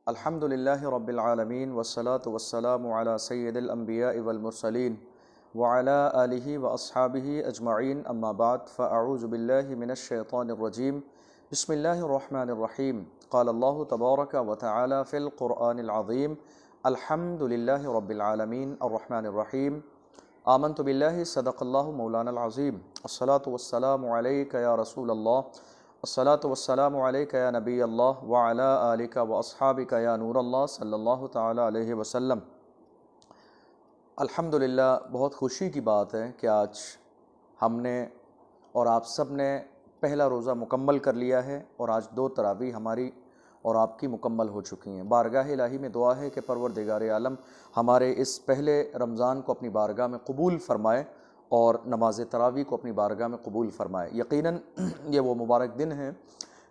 अल्हम्दुलिल्लाहि रब्बिल आलमीन वस्सलातु वस्सलामु अला सय्यिदिल अंबियाइ वल मुरसलीन व अला आलिहि व अस्हाबिहि अजमईन अम्मा बाद फ़अऊज़ु बिल्लाहि मिनश शैतानिर रजीम बिस्मिल्लाहिर रहमानिर रहीम क़ाल अल्लाहु तबारक व तआला फ़िल क़ुरआनिल अज़ीम अल्हम्दुलिल्लाहि रब्बिल आलमीन अर्रहमानिर रहीम आमन्तु बिल्लाहि सदक़ल्लाहु मौलानल अज़ीम अस्सलातु वस्सलामु अलैका या रसूलल्लाह अस्सलातु वस्सलामु अलैका या नबी अल्लाह व अला आलिका व अस्हाबिका या नूर अल्लाह सल्लल्लाहु तआला अलैहि वसल्लम। अल्हम्दुलिल्लाह, बहुत खुशी की बात है कि आज हमने और आप सब ने पहला रोज़ा मुकम्मल कर लिया है और आज 2 तरावी हमारी और आपकी मुकम्मल हो चुकी हैं। बारगाह इलाही में दुआ है कि परवरदिगार आलम हमारे इस पहले रमज़ान को अपनी बारगाह में कबूल फ़रमाए और नमाज तरावी को अपनी बारगाह में कबूल फ़रमाए। यकीनन ये वो मुबारक दिन हैं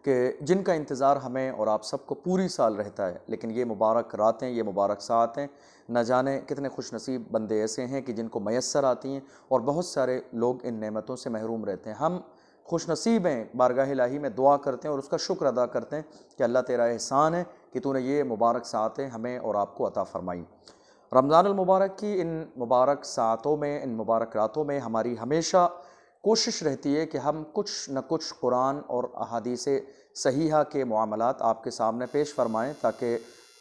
कि जिनका इंतज़ार हमें और आप सबको पूरी साल रहता है, लेकिन ये मुबारक रातें, ये मुबारक सातें न जाने कितने खुशनसीब बंदे ऐसे हैं कि जिनको मैसर आती हैं और बहुत सारे लोग इन नेमतों से महरूम रहते हैं। हम खुशनसीब हैं, बारगाह इलाही में दुआ करते हैं और उसका शुक्र अदा करते हैं कि अल्लाह तेरा एहसान है कि तूने ये मुबारक सातें हमें और आपको अता फ़रमाई। रमज़ानुल मुबारक की इन मुबारक सातों में, इन मुबारक रातों में हमारी हमेशा कोशिश रहती है कि हम कुछ न कुछ कुरान और अहादीसे सहीहा के मामलात आपके सामने पेश फरमाएँ ताकि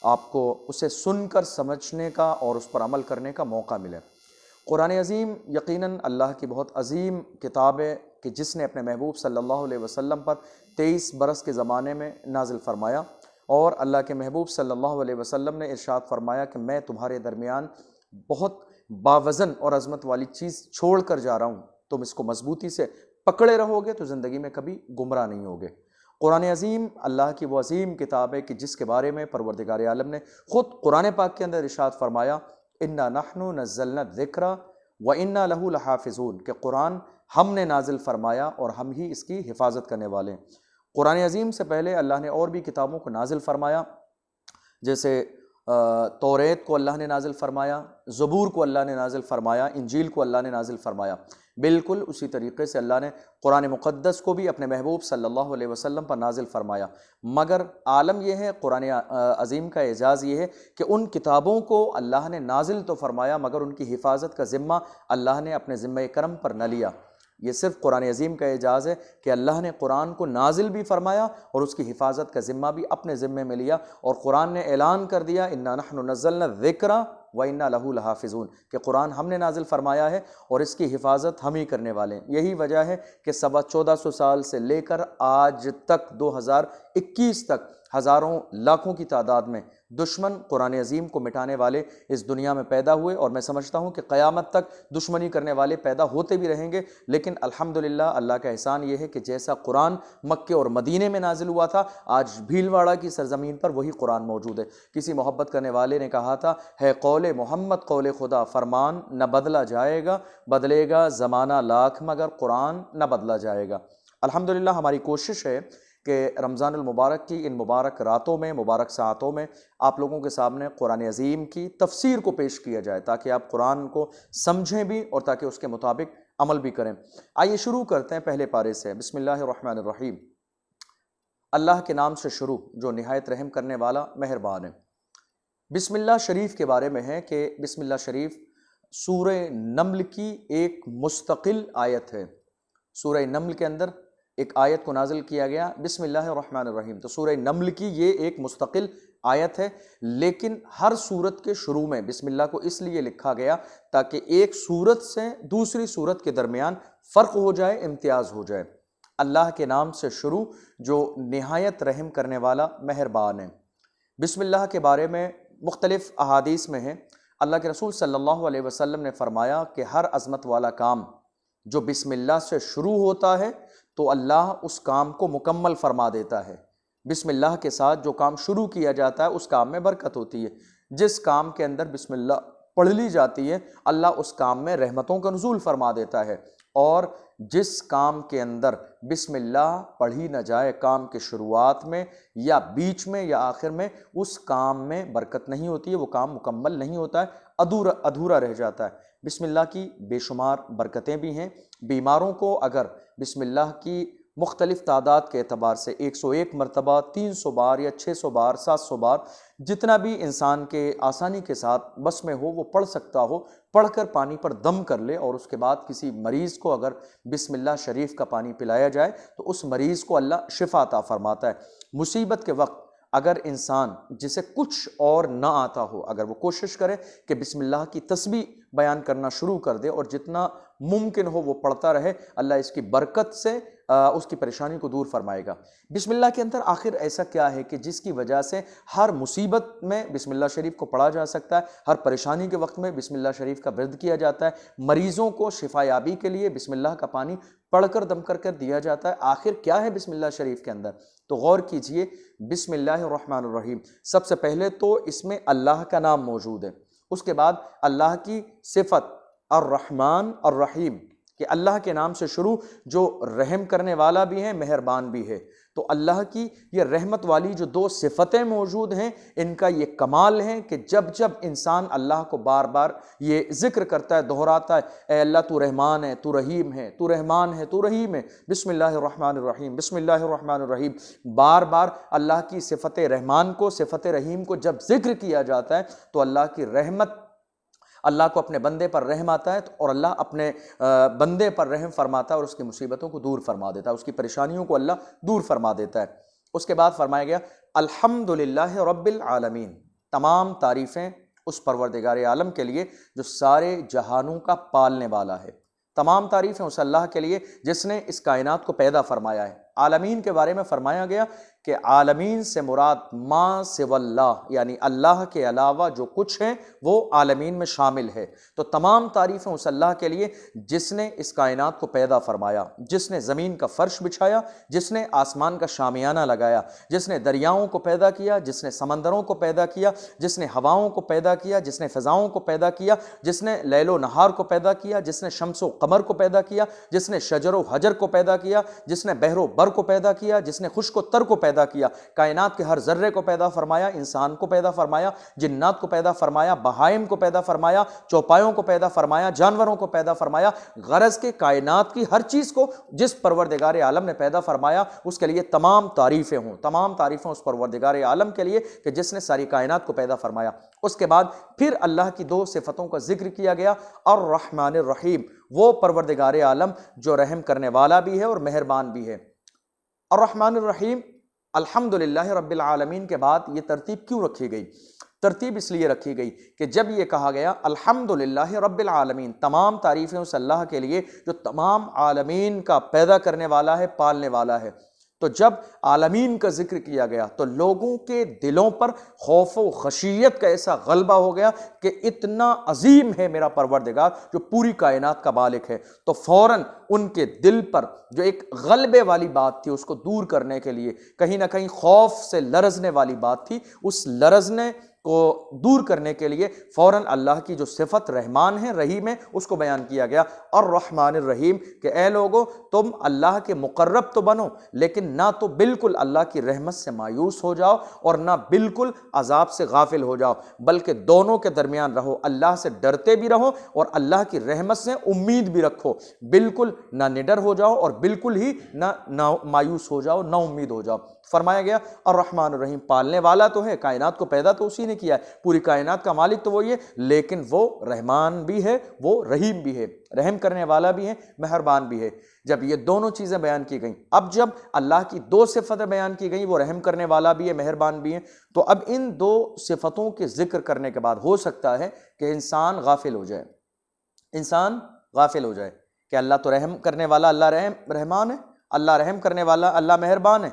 आपको उसे सुनकर समझने का और उस पर अमल करने का मौका मिले। कुरान अज़ीम यकीनन अल्लाह की बहुत अज़ीम किताब है कि जिसने अपने महबूब सल्लल्लाहु अलैहि वसल्लम पर 23 बरस के ज़माने में नाजिल फरमाया और अल्लाह के महबूब सल्लल्लाहु अलैहि वसल्लम ने इरशाद फरमाया कि मैं तुम्हारे दरमियान बहुत बावज़न और अज़मत वाली चीज़ छोड़ कर जा रहा हूँ, तुम इसको मजबूती से पकड़े रहोगे तो ज़िंदगी में कभी गुमराह नहीं होगे। कुरान अज़ीम अल्लाह की वो अज़ीम किताब है कि जिसके बारे में परवरदिगार आलम ने ख़ुद कुरान पाक के अंदर इरशाद फरमाया, इन्ना नहनु नज़्ज़लना ज़िक्रा व इन्ना लहू लहाफ़िज़ून, कि कुरान हमने नाजिल फरमाया और हम ही इसकी हिफाजत करने वाले हैं। कुरान अज़ीम से पहले अल्लाह ने और भी किताबों को नाजिल फरमाया, जैसे तौरेत को अल्लाह ने नाजिल फरमाया, ज़बूर को अल्लाह ने नाजिल फरमाया, इंजील को अल्लाह ने नाजिल फरमाया। बिल्कुल उसी तरीक़े से अल्लाह ने कुरान मुक़द्दस को भी अपने महबूब सल्लल्लाहु अलैहि वसल्लम पर नाजिल फरमाया। मगर आलम यह है, कुरान अज़ीम का एजाज़ ये है कि उन किताबों को अल्लाह ने नाजिल तो फरमाया मगर उनकी हिफाजत का ज़िम्मा अल्लाह ने अपने ज़िम्मे करम पर न लिया। ये सिर्फ़ कुरान अज़ीम का एजाज़ है कि अल्लाह ने कुरान को नाजिल भी फरमाया और उसकी हिफाजत का ज़िम्मा भी अपने ज़िम्मे में लिया और कुरान ने ऐलान कर दिया, इन्ना नहनु नज़्ज़लना ज़िक्रा व इन्ना लहू लहाफ़िज़ून, कि कुरान हमने नाजिल फरमाया है और इसकी हिफाजत हम ही करने वाले हैं। यही वजह है कि 1450 साल से लेकर आज तक 2021 तक हज़ारों लाखों की तादाद में दुश्मन कुरान अज़ीम को मिटाने वाले इस दुनिया में पैदा हुए और मैं समझता हूँ कि क़यामत तक दुश्मनी करने वाले पैदा होते भी रहेंगे। लेकिन अल्हम्दुलिल्लाह अल्लाह का एहसान ये है कि जैसा कुरान मक्के और मदीने में नाजिल हुआ था, आज भीलवाड़ा की सरज़मीन पर वही कुरान मौजूद है। किसी मोहब्बत करने वाले ने कहा था, है कौले मोहम्मद कौले खुदा, फरमान न बदला जाएगा, बदलेगा ज़माना लाख मगर कुरान न बदला जाएगा। अल्हम्दुलिल्लाह हमारी कोशिश है कि रमज़ानुल मुबारक की इन मुबारक रातों में, मुबारक सातों में आप लोगों के सामने कुरान अज़ीम की तफ़सीर को पेश किया जाए ताकि आप कुरान को समझें भी और ताकि उसके मुताबिक अमल भी करें। आइए शुरू करते हैं पहले पारे से। बिस्मिल्लाहिर रहमानिर रहीम। अल्लाह के नाम से शुरू जो निहायत रहम करने वाला मेहरबान है। बिस्मिल्लाह शरीफ के बारे में है कि बिस्मिल्लाह शरीफ सूरह नम्ल की एक मुस्तकिल आयत है। सूरह नम्ल के अंदर एक आयत को नाजिल किया गया बिस्मिल्लाहिर रहमानिर रहीम। तो सूरह नम्ल की ये एक मुस्तकिल आयत है, लेकिन हर सूरत के शुरू में बिस्मिल्लाह को इसलिए लिखा गया ताकि एक सूरत से दूसरी सूरत के दरमियान फ़र्क हो जाए, इम्तियाज़ हो जाए। अल्लाह के नाम से शुरू जो निहायत रहम करने वाला मेहरबान है। बिस्मिल्लाह के बारे में मुख्तलिफ़ अहादीस में है, अल्लाह के रसूल सल्लल्लाहु अलैहि वसल्लम ने फरमाया कि हर अज़मत वाला काम जो बिस्मिल्लाह से शुरू होता है तो अल्लाह उस काम को मुकम्मल फरमा देता है। बिस्मिल्लाह के साथ जो काम शुरू किया जाता है उस काम में बरकत होती है। जिस काम के अंदर बिस्मिल्लाह पढ़ ली जाती है अल्लाह उस काम में रहमतों का नुज़ूल फरमा देता है, और जिस काम के अंदर बिस्मिल्लाह पढ़ी न जाए, काम के शुरुआत में या बीच में या आखिर में, उस काम में बरकत नहीं होती है, वो काम मुकम्मल नहीं होता है, अधूरा रह जाता है। बिस्मिल्लाह की बेशुमार बरकतें भी हैं। बीमारों को अगर बिस्मिल्लाह की मुख्तलिफ़ तादाद के अतबार से 101 मरतबा, 300 बार या 600 बार, 700 बार, जितना भी इंसान के आसानी के साथ बस में हो वो पढ़ सकता हो, पढ़कर पानी पर दम कर ले और उसके बाद किसी मरीज़ को अगर बिस्मिल्लाह शरीफ का पानी पिलाया जाए तो उस मरीज़ को अल्लाह शिफा अता फरमाता है। मुसीबत के वक्त अगर इंसान जिसे कुछ और ना आता हो, अगर वो कोशिश करे कि बिस्मिल्लाह की तस्बीह बयान करना शुरू कर दे और जितना मुमकिन हो वो पढ़ता रहे, अल्लाह इसकी बरकत से उसकी परेशानी को दूर फरमाएगा। बिस्मिल्लाह के अंदर आखिर ऐसा क्या है कि जिसकी वजह से हर मुसीबत में बिस्मिल्लाह शरीफ को पढ़ा जा सकता है, हर परेशानी के वक्त में बिस्मिल्लाह शरीफ का विर्द किया जाता है, मरीज़ों को शिफायाबी के लिए बिस्मिल्लाह का पानी पढ़कर दम कर दिया जाता है। आखिर क्या है बिस्मिल्लाह शरीफ के अंदर? तो गौर कीजिए, बिस्मिल्लाहिर्रहमानिर्रहीम, सबसे पहले तो इसमें अल्लाह का नाम मौजूद है, उसके बाद अल्लाह की सिफत अर्रहमान अर्रहीम कि अल्लाह के नाम से शुरू जो रहम करने वाला भी है, मेहरबान भी है। तो अल्लाह की ये रहमत वाली जो दो सिफतें मौजूद हैं, इनका ये कमाल है कि जब जब इंसान अल्लाह को बार बार ये जिक्र करता है, दोहराता है, ए अल्लाह तू रहमान है, तू रहीम है, तू रहमान है, तू रहीम है, बिस्मिल्लाहिर्रहमानिर्रहीम, बिस्मिल्लाहिर्रहमानिर्रहीम, बार बार अल्लाह की सिफत रहमान को, सिफत रहीम को जब जिक्र किया जाता है तो अल्लाह की रहमत, अल्लाह को अपने बंदे पर रहम आता है और अल्लाह अपने बंदे पर रहम फरमाता है और उसकी मुसीबतों को दूर फरमा देता है, उसकी परेशानियों को अल्लाह दूर फरमा देता है। उसके बाद फरमाया गया अल्हम्दुलिल्लाह रब्बिल आलमीन, तमाम तारीफ़ें उस परवरदिगार आलम के लिए जो सारे जहानों का पालने वाला है। तमाम तारीफ़ें उस अल्लाह के लिए जिसने इस कायनात को पैदा फरमाया है। आलमीन के बारे में फरमाया गया कि आलमीन से मुराद मा सिवल्लाह, यानी अल्लाह के अलावा जो कुछ है वो आलमीन में शामिल है। तो तमाम तारीफ़ें उस अल्लाह के लिए जिसने इस कायनात को पैदा फरमाया, जिसने ज़मीन का फ़र्श बिछाया, जिसने आसमान का शामियाना लगाया, जिसने दरियाओं को पैदा किया, जिसने समंदरों को पैदा किया, जिसने हवाओं को पैदा किया, जिसने फ़िज़ाओं को पैदा किया, जिसने लैलो नहार को पैदा किया, जिसने शम्सो कमर को पैदा किया, जिसने शजरो हजर को पैदा किया, जिसने बहरो बर को पैदा किया, जिसने खुश्क तर को पैदा किया, कायनात के हर जर्रे को पैदा फरमाया, इंसान को पैदा फरमाया, जिन्नात को पैदा फरमाया, बहाइम को पैदा फरमाया, चौपायों को पैदा फरमाया, जानवरों को पैदा फरमाया। गरज के कायनात की हर चीज को जिस परवरदिगार आलम ने पैदा फरमाया उसके लिए तमाम तारीफें हों, तमाम तारीफें उस परवरदिगार आलम के लिए कि जिसने सारी कायनात को पैदा फरमाया। उसके बाद फिर अल्लाह की दो सिफतों का जिक्र किया गया, और रहमानिर रहीम, वो परवरदिगार आलम जो रहम करने वाला भी है और मेहरबान भी है। और रहमानिर रहीम अल्हम्दुलिल्लाह रब्बिल आलमीन के बाद ये तरतीब क्यों रखी गई? तरतीब इसलिए रखी गई कि जब ये कहा गया अल्हम्दुलिल्लाह रब्बिल आलमीन, तमाम तारीफ़ें उस अल्लाह के लिए जो तमाम आलमीन का पैदा करने वाला है, पालने वाला है, तो जब आलमीन का जिक्र किया गया तो लोगों के दिलों पर खौफ व खशियत का ऐसा गलबा हो गया कि इतना अजीम है मेरा परवरदिगार जो पूरी कायनात का मालिक है। तो फौरन उनके दिल पर जो एक गलबे वाली बात थी उसको दूर करने के लिए, कहीं ना कहीं खौफ से लरजने वाली बात थी, उस लरजने को दूर करने के लिए फौरन अल्लाह की जो सिफत रहमान है, रहीम है, उसको बयान किया गया। और रहमानिर रहीम कि ए लोगो, तुम अल्लाह के मुकर्रब तो बनो, लेकिन ना तो बिल्कुल अल्लाह की रहमत से मायूस हो जाओ और ना बिल्कुल अजाब से गाफिल हो जाओ, बल्कि दोनों के दरमियान रहो, अल्लाह से डरते भी रहो और अल्लाह की रहमत से उम्मीद भी रखो। बिल्कुल ना निडर हो जाओ और बिल्कुल ही ना मायूस हो जाओ, ना उम्मीद हो जाओ। फरमाया गया और रहमान रहीम, पालने वाला तो है, कायनात को पैदा तो उसी ने किया है, पूरी कायनात का मालिक तो वही है, लेकिन वो रहमान भी है, वो रहीम भी है, रहम करने वाला भी है, मेहरबान भी है। जब ये दोनों चीज़ें बयान की गई, अब जब अल्लाह की दो सिफतें बयान की गई, वो रहम करने वाला भी है, मेहरबान भी है, तो अब इन दो सिफतों के जिक्र करने के बाद हो सकता है कि इंसान गाफिल हो जाए, इंसान गाफिल हो जाए कि अल्लाह तो रहम करने वाला, अल्लाह रहमान है, अल्लाह रहम करने वाला, अल्लाह मेहरबान है।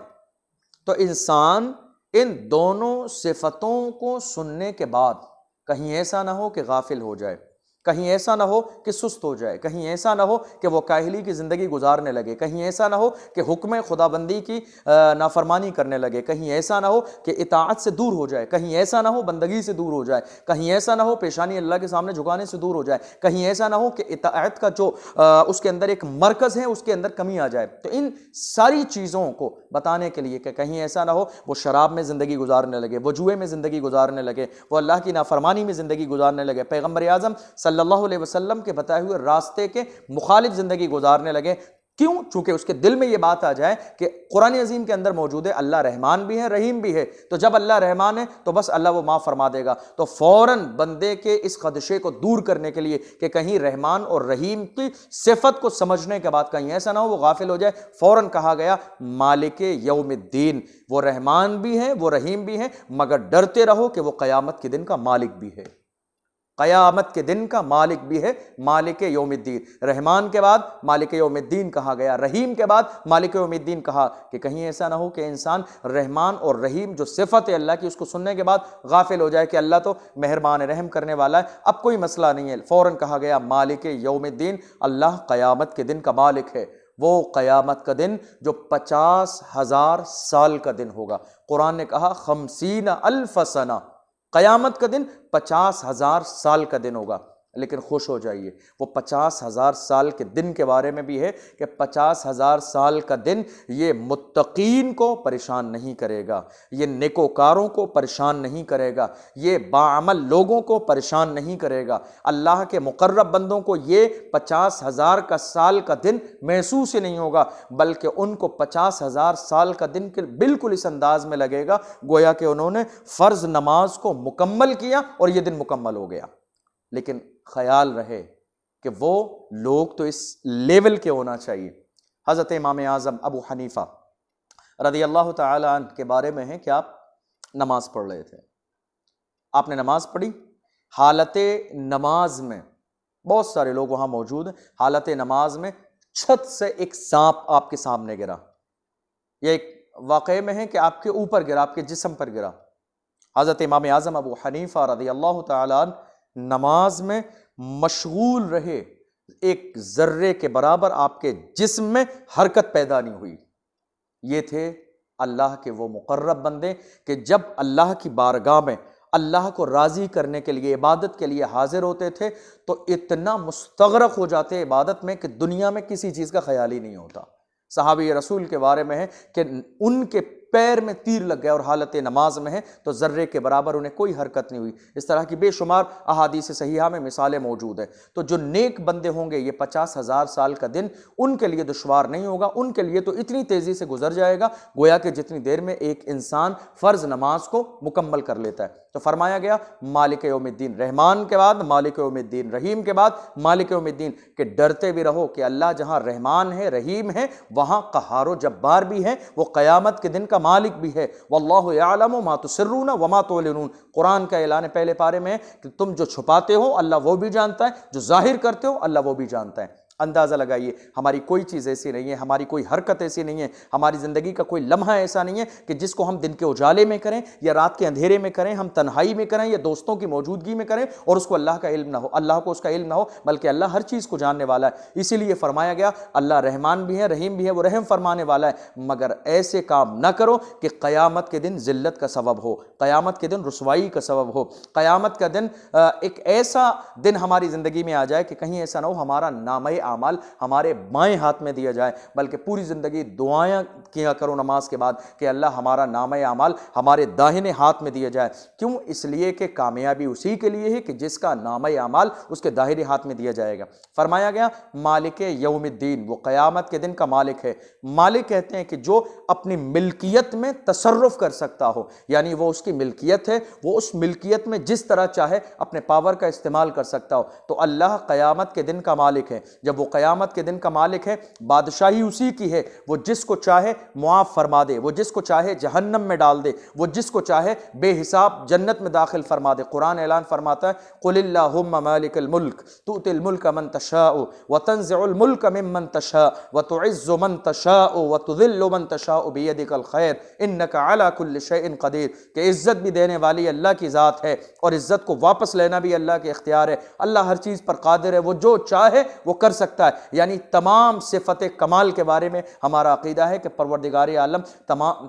तो इंसान इन दोनों सिफतों को सुनने के बाद कहीं ऐसा ना हो कि गाफिल हो जाए, कहीं ऐसा ना हो कि सुस्त हो जाए, कहीं ऐसा ना हो कि वो काहिली की ज़िंदगी गुजारने लगे, कहीं ऐसा ना हो कि हुक्म खुदाबंदी की नाफरमानी करने लगे, कहीं ऐसा ना हो कि इताअत से दूर हो जाए, कहीं ऐसा ना हो बंदगी से दूर हो जाए, कहीं ऐसा ना हो पेशानी अल्लाह के सामने झुकाने से दूर हो जाए, कहीं ऐसा ना हो कि इताअत का जो उसके अंदर एक मरकज़ है उसके अंदर कमी आ जाए। तो इन सारी चीज़ों को बताने के लिए कि कहीं ऐसा ना हो वो शराब में ज़िंदगी गुजारने लगे, वो जुए में ज़िंदगी गुजारने लगे, वो अल्लाह की नाफरमानी में ज़िंदगी गुजारने लगे, पैगम्बर आज़म सल्लल्लाहु अलैहि वसल्लम के बताए हुए रास्ते के मुखालिफ ज़िंदगी गुजारने लगे, क्यों? चूंकि उसके दिल में यह बात आ जाए कि कुरान अजीम के अंदर मौजूद है अल्लाह रहमान भी है, रहीम भी है। तो जब अल्लाह रहमान है तो बस अल्लाह वो माफ़ फरमा देगा। तो फौरन बंदे के इस खदशे को दूर करने के लिए कि कहीं रहमान और रहीम की सिफत को समझने के बाद कहीं ऐसा ना हो वो गाफिल हो जाए, फौरन कहा गया मालिक यौमिद्दीन, वो रहमान भी है, वो रहीम भी है, मगर डरते रहो कि वो क़यामत के दिन का मालिक भी है, क़यामत के दिन का मालिक भी है। मालिक यौमिद्दीन, रहमान के बाद मालिक यौमिद्दीन कहा गया, रहीम के बाद मालिक यौमिद्दीन कहा कि कहीं ऐसा ना हो कि इंसान रहमान और रहीम जो सिफत है अल्लाह की उसको सुनने के बाद गाफिल हो जाए कि अल्लाह तो मेहरबान रहम करने वाला है, अब कोई मसला नहीं है। फौरन कहा गया मालिक यौमिद्दीन, अल्लाह क़यामत के दिन का मालिक है। वो क़यामत का दिन जो 50,000 साल का दिन होगा। कुरान ने कहा 50,000 सना, क़यामत का दिन 50,000 साल का दिन होगा। लेकिन खुश हो जाइए, वो 50,000 साल के दिन के बारे में भी है कि 50,000 साल का दिन ये मुत्तकीन को परेशान नहीं करेगा, ये नेकोकारों को परेशान नहीं करेगा, ये बाअमल लोगों को परेशान नहीं करेगा। अल्लाह के मुकर्रब बंदों को ये 50,000 का साल का दिन महसूस ही नहीं होगा, बल्कि उनको 50,000 साल का दिन के बिल्कुल इस अंदाज में लगेगा गोया कि उन्होंने फ़र्ज नमाज को मुकम्मल किया और ये दिन मुकम्मल हो गया। लेकिन ख्याल रहे कि वो लोग तो इस लेवल के होना चाहिए। हज़रत इमाम आज़म अबू हनीफ़ा रज़ी अल्लाह तआला अन्हु के बारे में है कि आप नमाज पढ़ रहे थे, आपने नमाज पढ़ी, हालत नमाज में बहुत सारे लोग वहाँ मौजूद हैं, हालत नमाज में छत से एक सांप आपके सामने गिरा। यह एक वाक़े में है कि आपके ऊपर गिरा, आपके जिस्म पर गिरा। हज़रत इमाम आज़म अबू हनीफ़ा रज़ी अल्लाह तआला अन्हु नमाज में मशगूल रहे, एक जर्रे के बराबर आपके जिस्म में हरकत पैदा नहीं हुई। ये थे अल्लाह के वो मुकर्रब बंदे कि जब अल्लाह की बारगाह में अल्लाह को राज़ी करने के लिए इबादत के लिए हाजिर होते थे तो इतना मुस्तगरक हो जाते इबादत में कि दुनिया में किसी चीज़ का ख्याल ही नहीं होता। सहाबी रसूल के बारे में है कि उनके पैर में तीर लग गया और हालत नमाज में है तो जर्रे के बराबर उन्हें कोई हरकत नहीं हुई। इस तरह की बेशुमार अहादीस सहीहा में मिसालें मौजूद है। तो जो नेक बंदे होंगे ये 50,000 साल का दिन उनके लिए दुश्वार नहीं होगा, उनके लिए तो इतनी तेज़ी से गुजर जाएगा गोया कि जितनी देर में एक इंसान फ़र्ज नमाज को मुकम्मल कर लेता है। तो फरमाया गया मालिक यौमिद्दीन, रहमान के बाद मालिक यौमिद्दीन, रहीम के बाद मालिक यौमिद्दीन, के डरते भी रहो कि अल्लाह जहाँ रहमान है रहीम है वहाँ क़हार जब्बार भी है, वो क़यामत के दिन का मालिक भी है। वल्लाहु यअलमु मा तुसिर्रून व मा तुअलिनून, कुरान का ऐलान पहले पारे में है कि तुम जो छुपाते हो अल्लाह वो भी जानता है, जो जाहिर करते हो अल्लाह वो भी जानता है। अंदाज़ा लगाइए, हमारी कोई चीज़ ऐसी नहीं है, हमारी कोई हरकत ऐसी नहीं है, हमारी ज़िंदगी का कोई लम्हा ऐसा नहीं है कि जिसको हम दिन के उजाले में करें या रात के अंधेरे में करें, हम तन्हाई में करें या दोस्तों की मौजूदगी में करें और उसको अल्लाह का इल्म ना हो, अल्लाह को उसका इल्म ना हो, बल्कि अल्लाह हर चीज़ को जानने वाला है। इसीलिए फरमाया गया अल्लाह रहमान भी है, रहीम भी है, वो रहम फरमाने वाला है। मगर ऐसे काम न करो कि क़यामत के दिन ज़िल्लत का सबब हो, क़यामत के दिन रुसवाई का सबब हो, क़यामत का दिन एक ऐसा दिन हमारी ज़िंदगी में आ जाए कि कहीं ऐसा ना हो हमारा नामे आमाल हमारे बाएं हाथ में दिया जाए, बल्कि पूरी ज़िंदगी दुआएं किया करो नमाज के बाद कि अल्लाह हमारा नामे आमाल हमारे दाहिने हाथ में दिया जाए। क्यों? इसलिए कि कामयाबी उसी के लिए है कि जिसका नामे आमाल उसके दाहिने हाथ में दिया जाएगा। फरमाया गया मालिक यौमिद्दीन, वो क़यामत के दिन का मालिक है। मालिक कहते हैं कि जो अपनी मिल्कियत में तसर्रुफ़ कर सकता हो, यानी वो उसकी मिल्कियत है, वो उस मिल्कियत में जिस तरह चाहे अपने पावर का इस्तेमाल कर सकता हो। तो अल्लाह क़यामत के दिन का मालिक है। जब वो क़यामत के दिन का मालिक है, बादशाही उसी की है, वो जिसको चाहे मुआफ़ फरमा दे, वो जिसको चाहे जहन्नम में डाल दे, वो जिसको चाहे बेहिसाब जन्नत में दाखिल फरमा दे। कुरान ऐलान फरमाता है कुलिल्लाहुम्मा मालिकल मुल्क तुतिल मुल्क मन तशाउ व तंज़िउल मुल्क मिम्मन तशा व तुइज़्ज़ु मन तशाउ व तुज़िल्लु मन तशाउ बियदिकल खैर इन्नका अला कुल्लि शैइन क़दीर, कि इज़्ज़त भी देने वाली अल्लाह की ज़ात है और इज़्ज़त को वापस लेना भी अल्लाह के इख्तियार है। अल्लाह हर चीज़ पर कादिर है, वो जो चाहे वो कर सकता है। यानी तमाम सिफ़त कमाल के बारे में हमारा अक़ीदा है कि परवरदिगार आलम तमाम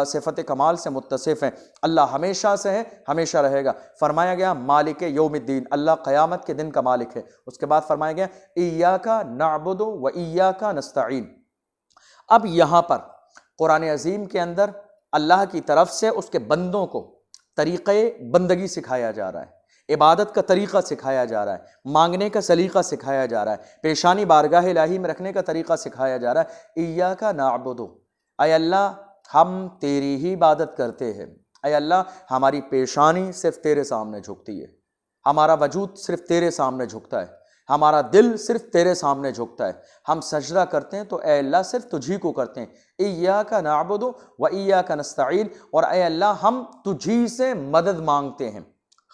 सिफ़त कमाल से मुत्तसिफ़ हैं। अल्लाह हमेशा से है, हमेशा रहेगा। फरमाया गया मालिक यौमिद्दीन, अल्लाह क़यामत के दिन का मालिक है। उसके बाद फरमाया गया इय्याका नअबुदु व इय्याका नस्तईन। अब यहाँ पर कुरान अज़ीम के अंदर अल्लाह की तरफ से उसके बंदों को तरीक़े बंदगी सिखाया जा रहा है इबादत का तरीक़ा सिखाया जा रहा है, मांगने का सलीक़ा सिखाया जा रहा है, पेशानी बारगाह इलाही में रखने का तरीक़ा सिखाया जा रहा है। इय्याका नअबुदु, ऐ अल्लाह हम तेरी ही इबादत करते हैं। ऐ अल्लाह हमारी पेशानी सिर्फ तेरे सामने झुकती है, हमारा वजूद सिर्फ तेरे सामने झुकता है, हमारा दिल सिर्फ तेरे सामने झुकता है। हम सजदा करते हैं तो ऐ अल्लाह सिर्फ तुझी को करते हैं। इय्याका नअबुदु व इय्याका नस्तईन, और ऐ अल्लाह हम तुझी से मदद मांगते हैं।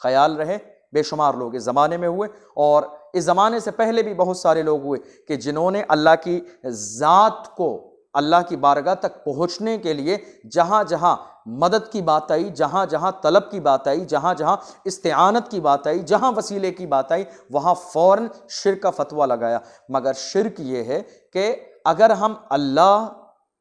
ख्याल रहे बेशुमार लोग इस ज़माने में हुए और इस ज़माने से पहले भी बहुत सारे लोग हुए कि जिन्होंने अल्लाह की ज़ात को, अल्लाह की बारगाह तक पहुँचने के लिए जहाँ जहाँ मदद की बात आई, जहाँ जहाँ तलब की बात आई, जहाँ जहाँ इस्तिआनत की बात आई, जहाँ वसीले की बात आई, वहाँ फ़ौरन शिर्क का फतवा लगाया। मगर शिर्क ये है कि अगर हम अल्लाह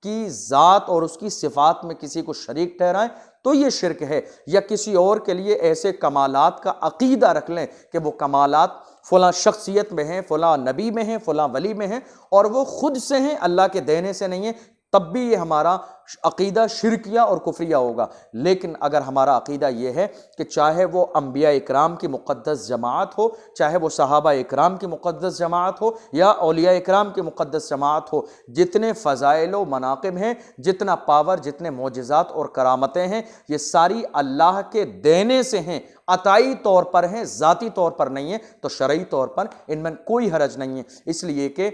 की ज़ात और उसकी सिफ़ात में किसी को शरीक ठहराएं तो ये शिर्क है, या किसी और के लिए ऐसे कमालात का अकीदा रख लें कि वो कमालात फ़लाँ शख्सियत में हैं, फ़लाँ नबी में हैं, फ़लाँ वली में हैं, और वो ख़ुद से हैं, अल्लाह के देने से नहीं है, तब भी ये हमारा अकीदा शिरकिया और कुफरिया होगा। लेकिन अगर हमारा अकीदा ये है कि चाहे वो अंबिया इकराम की मुक़द्दस जमात हो, चाहे वो सहाबा इकराम की मुक़द्दस जमात हो, या औलिया इकराम की मुक़द्दस जमात हो, जितने फ़ज़ाइल व मनाक़िब हैं, जितना पावर, जितने मोजज़ात और करामतें हैं, ये सारी अल्लाह के देने से हैं, अताई तौर पर हैं, ज़ाती तौर पर नहीं है, तो शरई तौर पर इनमें कोई हरज नहीं है। इसलिए कि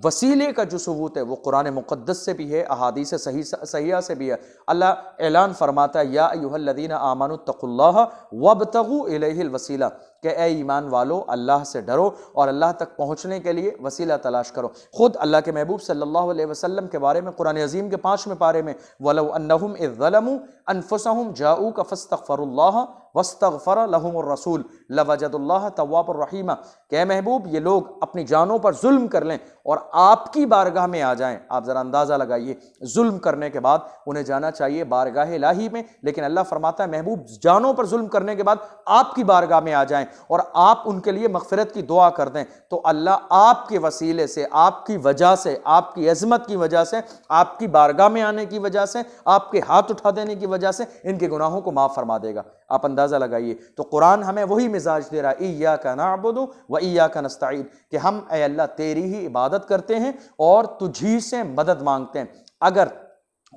वसीले का जो सबूत है वो कुरान मुक़द्दस से भी है, अहादीस सहीहा से भी है। अल्लाह ऐलान फरमाता है, या अय्युहल्लज़ीना आमनु तक़ुल्लाह वब्तगू इलैहिल वसीला, कि ए ईमान वालो अल्लाह से डरो और अल्लाह तक पहुँचने के लिए वसीला तलाश करो। ख़ुद अल्लाह के महबूब सल्लल्लाहु अलैहि वसल्लम के बारे में कुरान अज़ीम के 5वें पारे में, वलौ अन्नहुम इज़ ज़लमू अनफुसहुम जाऊक फस्तग़फरुल्लाह वस्तग़फ़र लहुमुर रसूल लवजदुल्लाह तव्वाबुर रहीमा, कि महबूब ये लोग अपनी जानों पर जुल्म कर लें और आपकी बारगाह में आ जाएं। आप ज़रा अंदाज़ा लगाइए, जुल्म करने के बाद उन्हें जाना चाहिए बारगाह इलाही में, लेकिन अल्लाह फरमाता है महबूब जानों पर जुल्म करने के बाद आपकी बारगाह में आ जाएं और आप उनके लिए मग़फ़िरत की दुआ कर दें, तो अल्लाह आपके वसीले से, आपकी वजह से, आपकी अज़मत की वजह से, आपकी बारगाह में आने की वजह से, आपके हाथ उठा देने की वजह से इनके गुनाहों को माफ़ फरमा देगा। आप अंदाज़ा लगाइए। तो कुरान हमें वही मिजाज दे रहा है, इय्याका नअबुदु व इय्याका नस्तईन, कि हम ऐ अल्लाह तेरी ही इबादत करते हैं और तुझी से मदद मांगते हैं। अगर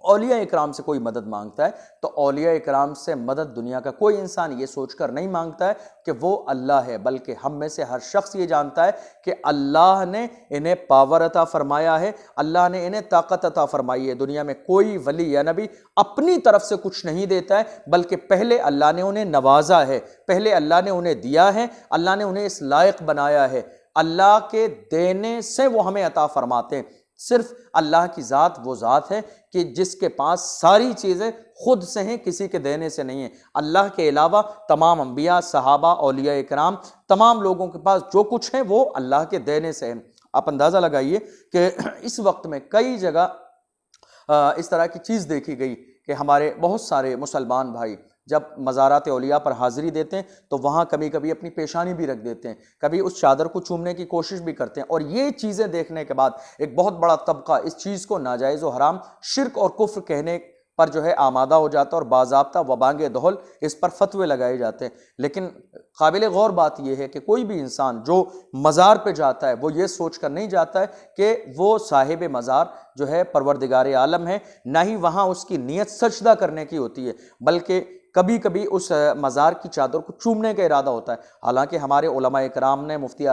औलिया इकराम से कोई मदद मांगता है तो औलिया इकराम से मदद दुनिया का कोई इंसान ये सोचकर नहीं मांगता है कि वो अल्लाह है, बल्कि हम में से हर शख्स ये जानता है कि अल्लाह ने इन्हें पावर अता फरमाया है, अल्लाह ने इन्हें ताकत अता फरमाई है। दुनिया में कोई वली या नबी अपनी तरफ से कुछ नहीं देता है, बल्कि पहले अल्लाह ने उन्हें नवाजा है, पहले अल्लाह ने उन्हें दिया है, अल्लाह ने उन्हें इस लायक बनाया है। अल्लाह के देने से वो हमें अता फरमाते हैं। सिर्फ अल्लाह की ज़ात वो ज़ात है कि जिसके पास सारी चीज़ें खुद से हैं, किसी के देने से नहीं है। अल्लाह के अलावा तमाम अंबिया, सहाबा, औलिया इकराम, तमाम लोगों के पास जो कुछ है वो अल्लाह के देने से है। आप अंदाज़ा लगाइए कि इस वक्त में कई जगह इस तरह की चीज़ देखी गई कि हमारे बहुत सारे मुसलमान भाई जब मज़ारात औलिया पर हाज़िरी देते हैं तो वहाँ कभी कभी अपनी पेशानी भी रख देते हैं, कभी उस चादर को चूमने की कोशिश भी करते हैं। और ये चीज़ें देखने के बाद एक बहुत बड़ा तबका इस चीज़ को नाजायज़ व हराम, शिर्क और कुफ्र कहने पर जो है आमादा हो जाता है और बाज़ाब्ता वबांगे दोहल इस पर फतवे लगाए जाते हैं। लेकिन काबिल गौर बात यह है कि कोई भी इंसान जो मज़ार पे जाता है वो ये सोच कर नहीं जाता है कि वो साहिब मज़ार जो है परवरदिगार आलम है, ना ही वहाँ उसकी नीयत सजदा करने की होती है, बल्कि कभी कभी उस मज़ार की चादर को चूमने का इरादा होता है। हालांकि हमारे उलमा इकराम ने, मुफ्ती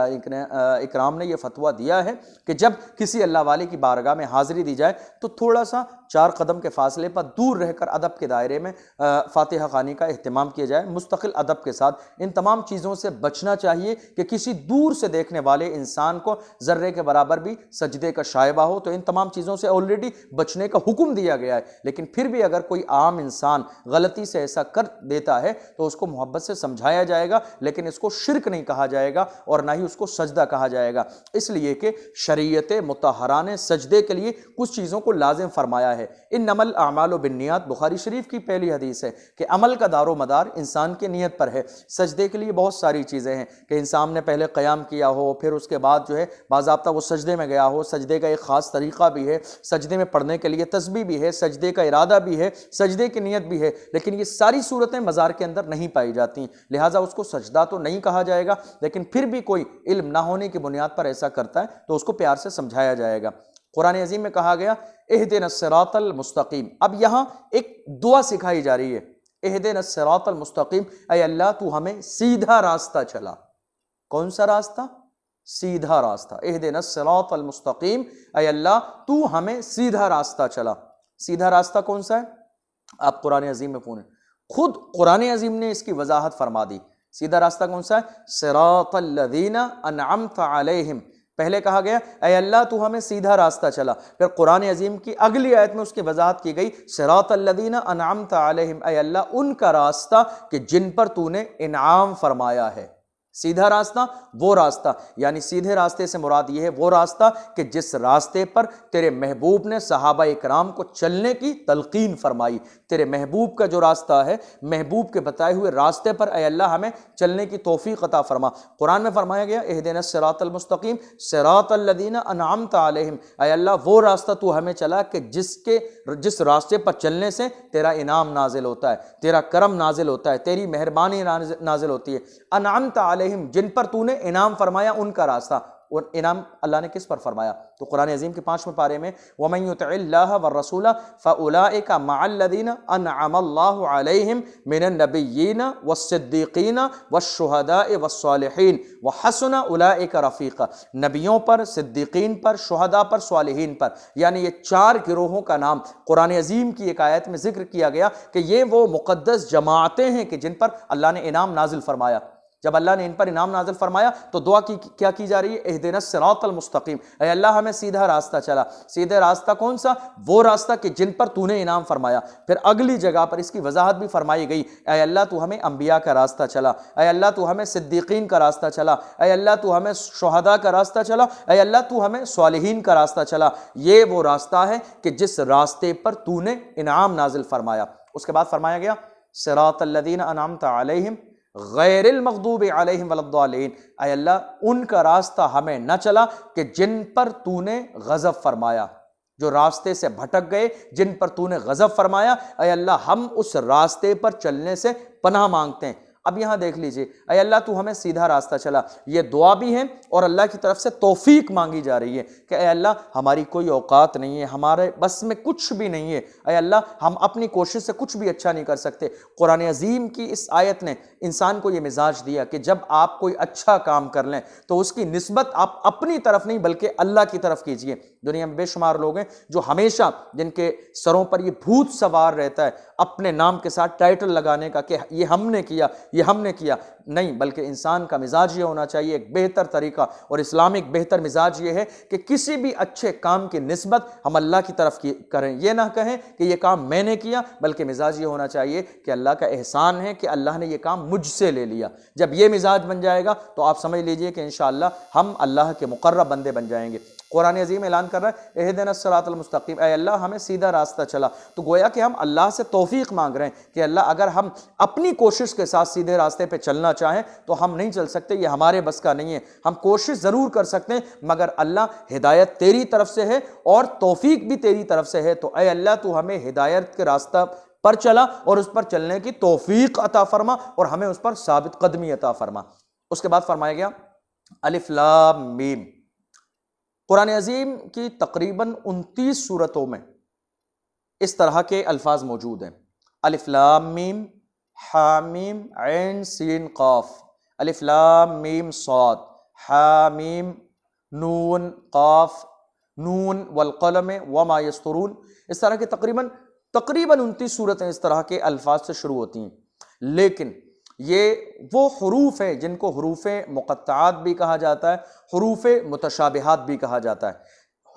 इकराम ने यह फतवा दिया है कि जब किसी अल्लाह वाले की बारगाह में हाज़िरी दी जाए तो थोड़ा सा 4 कदम के फासले पर दूर रहकर अदब के दायरे में फातिहा ख़ानी का एहतमाम किया जाए, मुस्तकिल अदब के साथ। इन तमाम चीज़ों से बचना चाहिए कि किसी दूर से देखने वाले इंसान को ज़र्रे के बराबर भी सजदे का शायबा हो, तो इन तमाम चीज़ों से ऑलरेडी बचने का हुक्म दिया गया है। लेकिन फिर भी अगर कोई आम इंसान गलती से ऐसा कर देता है तो उसको मोहब्बत से समझाया जाएगा, लेकिन इसको शिर्क नहीं कहा जाएगा और ना ही उसको सजदा कहा जाएगा, इसलिए कि शरीयत मुतहरा ने सजदे के लिए कुछ चीज़ों को लाजिम फरमाया है। है। इन्नमल अमालु बिन्नियात, बुखारी शरीफ की पहली हदीस है कि अमल का दारो मदार इंसान की नीयत पर है। सजदे के लिए बहुत सारी चीज़ें हैं कि इंसान ने पहले क़याम किया हो, फिर उसके बाद जो है बाज़ाब्ता वो सजदे में गया हो। सजदे का एक ख़ास तरीक़ा भी है, सजदे में पढ़ने के लिए तस्बीह भी है, सजदे का इरादा भी है, सजदे की नीयत भी है। लेकिन ये सारी सूरतें मज़ार के अंदर नहीं पाई जाती, लिहाजा उसको सजदा तो नहीं कहा जाएगा। लेकिन फिर भी कोई इल्म ना होने की बुनियाद पर ऐसा करता है तो उसको प्यार से समझाया जाएगा। कुरान अज़ीम में कहा गया इहदिनस सिरातल मुस्तकीम। अब यहाँ एक दुआ सिखाई जा रही है, इहदिनस सिरातल मुस्तकीम, ऐ अल्लाह तू हमें सीधा रास्ता चला। कौन सा रास्ता? सीधा रास्ता। इहदिनस सिरातल मुस्तकीम, ऐ अल्लाह तू हमें सीधा रास्ता चला। सीधा रास्ता कौन सा है? आप कुरान अज़ीम में पूछें, खुद कुरान अज़ीम ने इसकी वजाहत फरमा दी। सीधा रास्ता कौन सा है? सिरातल लज़ीना अनअमता अलैहिम। पहले कहा गया ऐ अल्लाह तू हमें सीधा रास्ता चला, फिर कुरान अज़ीम की अगली आयत में उसकी वजाहत की गई सिरातल लज़ीना अनअमता अलैहिम, ऐ अल्लाह उनका रास्ता कि जिन पर तूने इनाम फरमाया है। सीधा रास्ता वो रास्ता, यानी सीधे रास्ते से मुराद ये है वो रास्ता कि जिस रास्ते पर तेरे महबूब ने सहाबा इकराम को चलने की तलकीन फरमाई। तेरे महबूब का जो रास्ता है, महबूब के बताए हुए रास्ते पर ऐ अल्लाह हमें चलने की तौफीक अता फरमा। कुरान में फरमाया गया इहदिनस सिरातल मुस्तकीम सिरातल लज़ीना अनअमता अलैहिम, ऐ अल्लाह वो रास्ता तू हमें चला कि जिस रास्ते पर चलने से तेरा इनाम नाजिल होता है, तेरा करम नाजिल होता है, तेरी मेहरबानी नाजिल होती है। अनअमता जिन पर तूने इनाम फरमाया उनका रास्ता। और इनाम अल्लाह ने किस पर फरमाया? तो कुरान अज़ीम के 5वें पारे में वमन युतिइल्लाह व रसूला फउलाइका मअल्लज़ीना अनअमल्लाहु अलैहिम मिनन नबिय्यीना वस्सिद्दीक़ीना वश्शुहदाए वस्सालिहीन व हसुन उलाइका रफ़ीक़ा। नबियों पर, सिद्दीक़ीन पर, शुहदा पर, सालिहीन पर, यानी ये 4 गिरोहों का नाम कुरान अज़ीम की एक आयत में जिक्र किया गया कि ये वो मुक़द्दस जमातें हैं कि जिन पर अल्लाह ने इनाम नाजिल फरमाया। जब अल्लाह ने इन पर इनाम नाज़िल फरमाया तो दुआ की क्या की जा रही है? इहदिनस सिरातल मुस्तकीम, ऐ अल्लाह हमें सीधा रास्ता चला। सीधे रास्ता कौन सा? वो रास्ता कि जिन पर तूने इनाम फरमाया। फिर अगली जगह पर इसकी वजाहत भी फरमाई गई, ऐ अल्लाह तू हमें अंबिया का रास्ता चला, ऐ अल्लाह तू हमें सिद्दीकीन का रास्ता चला, ऐ अल्लाह तू हमें शुहदा का रास्ता चला, ऐ अल्लाह तू हमें सालिहीन का रास्ता चला। ये वो रास्ता है कि जिस रास्ते पर तूने इनाम नाजिल फरमाया। उसके बाद फरमाया गया सिरातल लज़ीना अनअमता अलैहिम गैरिल मग़दूबि अलैहिम वलद्दालीन, ऐ अल्लाह उनका रास्ता हमें न चला कि जिन पर तूने गज़ब फरमाया, जो रास्ते से भटक गए, जिन पर तूने गज़ब फरमाया। ऐ अल्लाह हम उस रास्ते पर चलने से पनाह मांगते हैं। अब यहाँ देख लीजिए, ऐ अल्लाह तू हमें सीधा रास्ता चला, ये दुआ भी है और अल्लाह की तरफ से तौफीक मांगी जा रही है कि ऐ अल्लाह हमारी कोई औकात नहीं है, हमारे बस में कुछ भी नहीं है, ऐ अल्लाह हम अपनी कोशिश से कुछ भी अच्छा नहीं कर सकते। कुरान अज़ीम की इस आयत ने इंसान को ये मिजाज दिया कि जब आप कोई अच्छा काम कर लें तो उसकी निस्बत आप अपनी तरफ नहीं बल्कि अल्लाह की तरफ कीजिए। दुनिया में बेशुमार लोग हैं जो हमेशा, जिनके सरों पर ये भूत सवार रहता है अपने नाम के साथ टाइटल लगाने का कि ये हमने किया, ये हमने किया। नहीं, बल्कि इंसान का मिजाज ये होना चाहिए, एक बेहतर तरीका और इस्लामिक बेहतर मिजाज ये है कि किसी भी अच्छे काम की निस्बत हम अल्लाह की तरफ करें। ये ना कहें कि ये काम मैंने किया, बल्कि मिजाज ये होना चाहिए कि अल्लाह का एहसान है कि अल्लाह ने ये काम मुझसे ले लिया। जब ये मिजाज बन जाएगा तो आप समझ लीजिए कि इंशाअल्लाह हम अल्लाह के मुकर्रब बंदे बन जाएंगे। कुरान अज़ीम ऐलान कर रहा है इहदिनस सिरातल मुस्तकीम, ऐ अल्लाह हमें सीधा रास्ता चला। तो गोया कि हम अल्लाह से तौफीक मांग रहे हैं कि अल्लाह अगर हम अपनी कोशिश के साथ सीधे रास्ते पे चलना चाहें तो हम नहीं चल सकते, ये हमारे बस का नहीं है। हम कोशिश ज़रूर कर सकते हैं मगर अल्लाह हिदायत तेरी तरफ से है और तौफीक भी तेरी तरफ से है। तो ऐ अल्लाह तू हमें हिदायत के रास्ता पर चला और उस पर चलने की तौफीक अता फरमा और हमें उस पर साबित कदमी अता फरमा। उसके बाद फरमाया गया अलिफ लाम मीम। कुरान अज़ीम की तकरीबन 29 सूरतों में इस तरह के अल्फाज मौजूद हैं। अलिफ लाम मीम, हामीम, ऐन सीन काफ, अलिफ लाम मीम साद, हामीम, नून काफ, नून वल क़लम वमा यस्तरून। इस तरह के तकरीबन 29 सूरतें इस तरह के अल्फाज से शुरू होती हैं। लेकिन ये वो हरूफ हैं जिनको हरूफ मुक़त्ताआत भी कहा जाता है, हरूफ मुतशाबिहात भी कहा जाता है।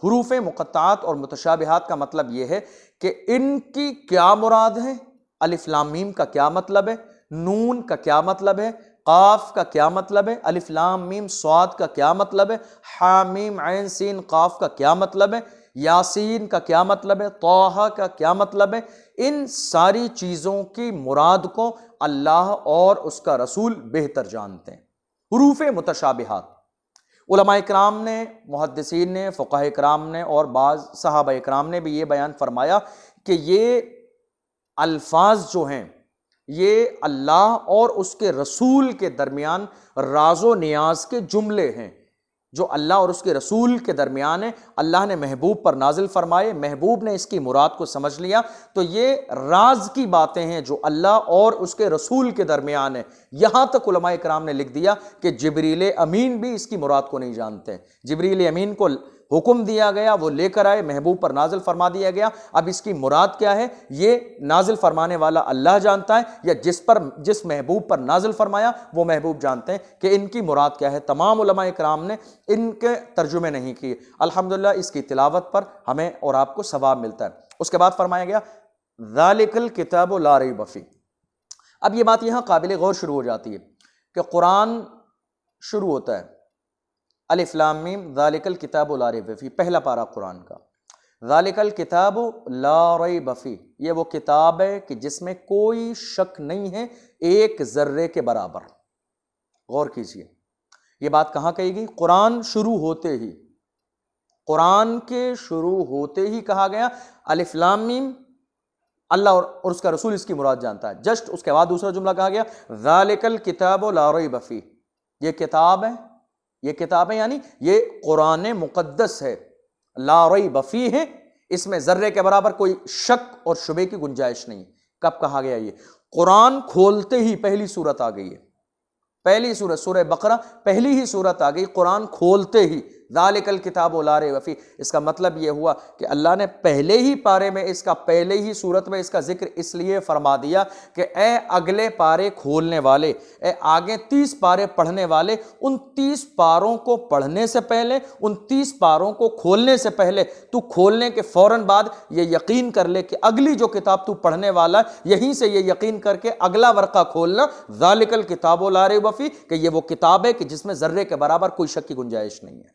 हरूफ मुक़त्ताआत और मुतशाबिहात का मतलब ये है कि इनकी क्या मुराद है, अलिफ लाम मीम का क्या मतलब है, नून का क्या मतलब है, काफ का क्या मतलब है, अलिफ लाम मीम स्वाद का क्या मतलब है, हामीम ऐन सीन काफ का क्या मतलब है। यासीन का क्या मतलब है, तौहा का क्या मतलब है, इन सारी चीज़ों की मुराद को अल्लाह और उसका रसूल बेहतर जानते हैं। हुरूफ मुतशाबिहात, उलमा इकराम ने, मुहद्दिसीन ने, फ़ुक़हा इकराम ने और बाज़ सहाबा इकराम ने भी ये बयान फरमाया कि ये अल्फाज जो हैं ये अल्लाह और उसके रसूल के दरमियान राज़ो नियाज के जुमले हैं जो अल्लाह और उसके रसूल के दरमियान है। अल्लाह ने महबूब पर नाजिल फरमाए, महबूब ने इसकी मुराद को समझ लिया, तो ये राज की बातें हैं जो अल्लाह और उसके रसूल के दरमियान है। यहाँ तक उलमा इकराम ने लिख दिया कि जिब्रील अमीन भी इसकी मुराद को नहीं जानते। जिब्रील अमीन को हुक्म दिया गया, वो लेकर आए, महबूब पर नाजिल फरमा दिया गया। अब इसकी मुराद क्या है ये नाजिल फरमाने वाला अल्लाह जानता है, या जिस महबूब पर नाजिल फरमाया वो महबूब जानते हैं कि इनकी मुराद क्या है। तमाम उलमा इकराम ने इनके तर्जुमे नहीं किए। अल्हम्दुलिल्लाह इसकी तिलावत पर हमें और आपको सवाब मिलता है। उसके बाद फरमाया गया ज़ालिकल किताबु ला रैब फ़ीह। अब ये बात यहाँ काबिल गौर शुरू हो जाती है कि कुरान शुरू होता है अलिफ लाम मीम ज़ालिकल किताबु ला रैब फ़ीह, पहला पारा कुरान का। ज़ालिकल किताबु ला रैब फ़ीह, ये वो किताब है कि जिसमें कोई शक नहीं है एक जर्रे के बराबर। गौर कीजिए, ये बात कहाँ कही गई? कुरान शुरू होते ही, कुरान के शुरू होते ही कहा गया अलिफ लाम मीम, अल्लाह और उसका रसूल इसकी मुराद जानता है। जस्ट उसके बाद दूसरा जुमला कहा गया ज़ालिकल किताबु ला रैब फ़ीह, ये किताब है, ये किताब है यानी ये कुरान मुक़द्दस है, ला रैब फ़ीह है, इसमें जर्रे के बराबर कोई शक और शुबे की गुंजाइश नहीं। कब कहा गया? ये कुरान खोलते ही पहली सूरत आ गई है, पहली सूरत सूरह बकरा, पहली ही सूरत आ गई कुरान खोलते ही, ज़ालिकल किताबु ला रैब फ़ीह। इसका मतलब यह हुआ कि अल्लाह ने पहले ही पारे में इसका, पहले ही सूरत में इसका जिक्र इसलिए फरमा दिया कि ए अगले पारे खोलने वाले, ए आगे 30 पारे पढ़ने वाले, उन 30 पारों को पढ़ने से पहले, उन 30 पारों को खोलने से पहले तू खोलने के फ़ौरन बाद ये यकीन कर ले कि अगली जो किताब तू पढ़ने वाला, यहीं से ये यकीन करके अगला वर्क़ा खोलना, ज़ालिकल किताबु ला रैब फ़ीह, कि ये वो किताब है कि जिसमें जर्रे के बराबर कोई शक की गुंजाइश नहीं है।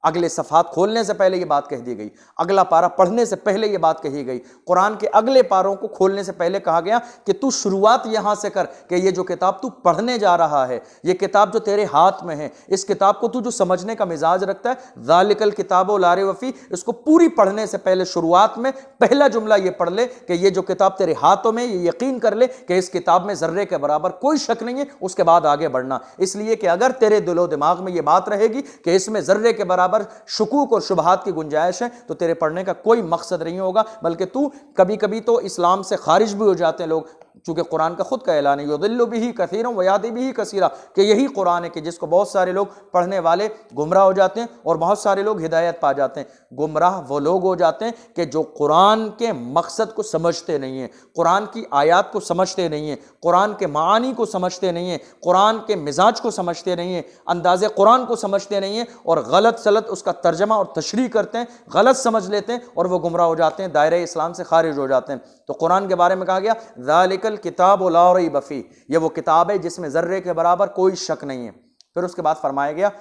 अगले सफ़ात खोलने से पहले ये बात कह दी गई, अगला पारा पढ़ने से पहले ये बात कही गई, कुरान के अगले पारों को खोलने से पहले कहा गया कि तू शुरुआत यहां से कर कि ये जो किताब तू पढ़ने जा रहा है, ये किताब जो तेरे हाथ में है, इस किताब को तू जो समझने का मिजाज रखता है, ज़ालिकल किताबु ला रैब फ़ीह, इसको पूरी पढ़ने से पहले शुरुआत में पहला जुमला ये पढ़ ले कि ये जो किताब तेरे हाथों में, ये यकीन कर ले कि इस किताब में जर्रे के बराबर कोई शक नहीं है। उसके बाद आगे बढ़ना, इसलिए कि अगर तेरे दिलो दिमाग में ये बात रहेगी कि इसमें जर्रे के बराबर शुकूक और शुबहात की गुंजाइश है, तो तेरे पढ़ने का कोई मकसद नहीं होगा, बल्कि तू कभी कभी तो इस्लाम से खारिज भी हो जाते हैं लोग, चूंकि कुरान का खुद का ऐलान है युदिल्लु बिही कसीरन व यहदी बिही कसीरा, कि यही कुरान है कि जिसको बहुत सारे लोग पढ़ने वाले गुमराह हो जाते हैं और बहुत सारे लोग हिदायत पा जाते हैं। गुमराह वो लोग हो जाते हैं कि जो कुरान के मकसद को समझते नहीं हैं, कुरान की आयात को समझते नहीं हैं, कुरान के मानी को समझते नहीं हैं, कुरान के मिजाज को समझते नहीं हैं, अंदाज़े कुरान को समझते नहीं हैं, और गलत सलत उसका तर्जमा और तशरीह करते हैं, गलत समझ लेते हैं और वो गुमराह हो जाते हैं, दायरे इस्लाम से खारिज हो जाते हैं। तो कुरान के बारे में कहा गया ज़ालिकल किताबु ला रैब फ़ीह, ये वो किताब है जिसमें जर्रे के बराबर कोई शक नहीं है। फिर उसके बाद फरमाया गया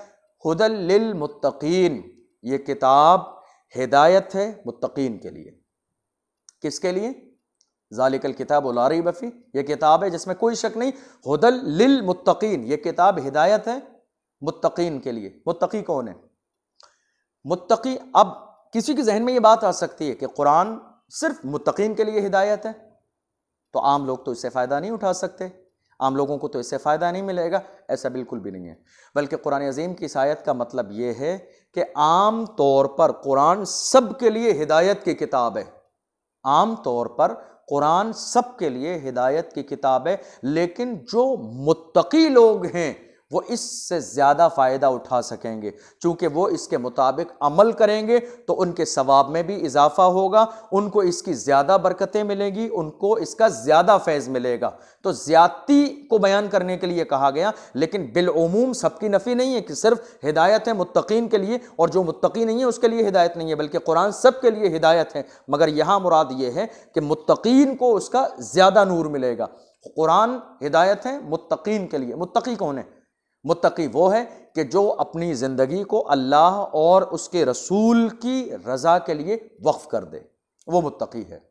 हुदल लिल मुत्तकीन, ये किताब हिदायत है मुत्तकीन के लिए। किसके लिए? ज़ालिकल किताबु ला रैब फ़ीह, ये किताब है जिसमें कोई शक नहीं। हुदल लिल मुत्तकीन, ये किताब हिदायत है मुत्तकीन के लिए। मुत्तकी कौन है? मुत्तकी, अब किसी के जहन में ये बात आ सकती है कि कुरान सिर्फ मुत्तकीन के लिए हिदायत है, तो आम लोग तो इससे फ़ायदा नहीं उठा सकते, आम लोगों को तो इससे फ़ायदा नहीं मिलेगा। ऐसा बिल्कुल भी नहीं है, बल्कि कुरान अज़ीम की इस आयत का मतलब ये है कि आम तौर पर कुरान सब के लिए हिदायत की किताब है। आम तौर पर कुरान सब के लिए हिदायत की किताब है, लेकिन जो मुत्तकी लोग हैं वो इससे ज़्यादा फ़ायदा उठा सकेंगे, चूँकि वो इसके मुताबिक अमल करेंगे तो उनके सवाब में भी इजाफ़ा होगा, उनको इसकी ज़्यादा बरकतें मिलेंगी, उनको इसका ज़्यादा फैज़ मिलेगा। तो ज़्यादती को बयान करने के लिए कहा गया, लेकिन बिलउमूम सबकी नफ़ी नहीं है कि सिर्फ हिदायत है मुत्तकीन के लिए और जो मुत्तकी नहीं है उसके लिए हिदायत नहीं है, बल्कि कुरान सब के लिए हिदायत है। मगर यहाँ मुराद ये है कि मुत्तकीन को उसका ज़्यादा नूर मिलेगा। कुरान हिदायत है मुत्तकीन के लिए। मुत्तकी कौन है? मुत्तकी वो है कि जो अपनी ज़िंदगी को अल्लाह और उसके रसूल की रज़ा के लिए वक्फ कर दे, वो मुत्तकी है।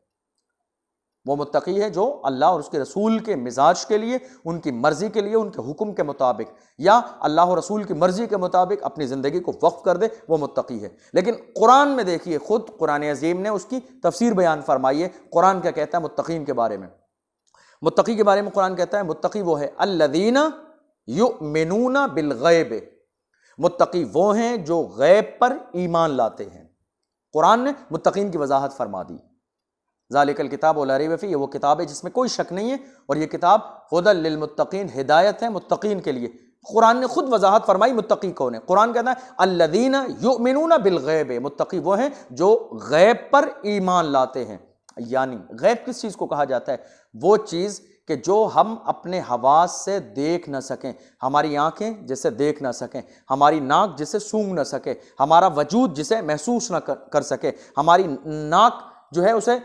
वो मुत्तकी है जो अल्लाह और उसके रसूल के मिजाज के लिए, उनकी मर्ज़ी के लिए, उनके हुक्म के मुताबिक या अल्लाह और रसूल की मर्ज़ी के मुताबिक अपनी ज़िंदगी को वक्फ कर दे, वो मुत्तकी है। लेकिन कुरान में देखिए, खुद कुरान अज़ीम ने उसकी तफसीर बयान फरमाई है। कुरान क्या कहता है मुत्तकीन के बारे में? मुत्तकी के बारे में कुरान कहता है मुत्तकी वो है अल्लज़ीना युमिनूना बिल गैब। मुत्तकी वो हैं जो गैब पर ईमान लाते हैं। कुरान ने मुत्तकीन की वजाहत फरमा दी। ज़ालिकल किताब ला रैब फीह, ये वो किताब है जिसमें कोई शक नहीं है, और ये किताब हुदल लिल मुत्तकीन, हिदायत है मुत्तकीन के लिए। कुरान ने खुद वजाहत फरमाई मुत्तकी कौन है। कुरान कहता है अल्लज़ीना युमिनूना बिल गैब, मुत्तकी वो हैं जो गैब पर ईमान लाते हैं। यानी गैब किस चीज़ को कहा जाता है? वो चीज़ कि जो हम अपने हवास से देख न सकें, हमारी आंखें जिसे देख न सकें, हमारी नाक जिसे सूंघ न सके, हमारा वजूद जिसे महसूस न कर सके, हमारी नाक जो है उसे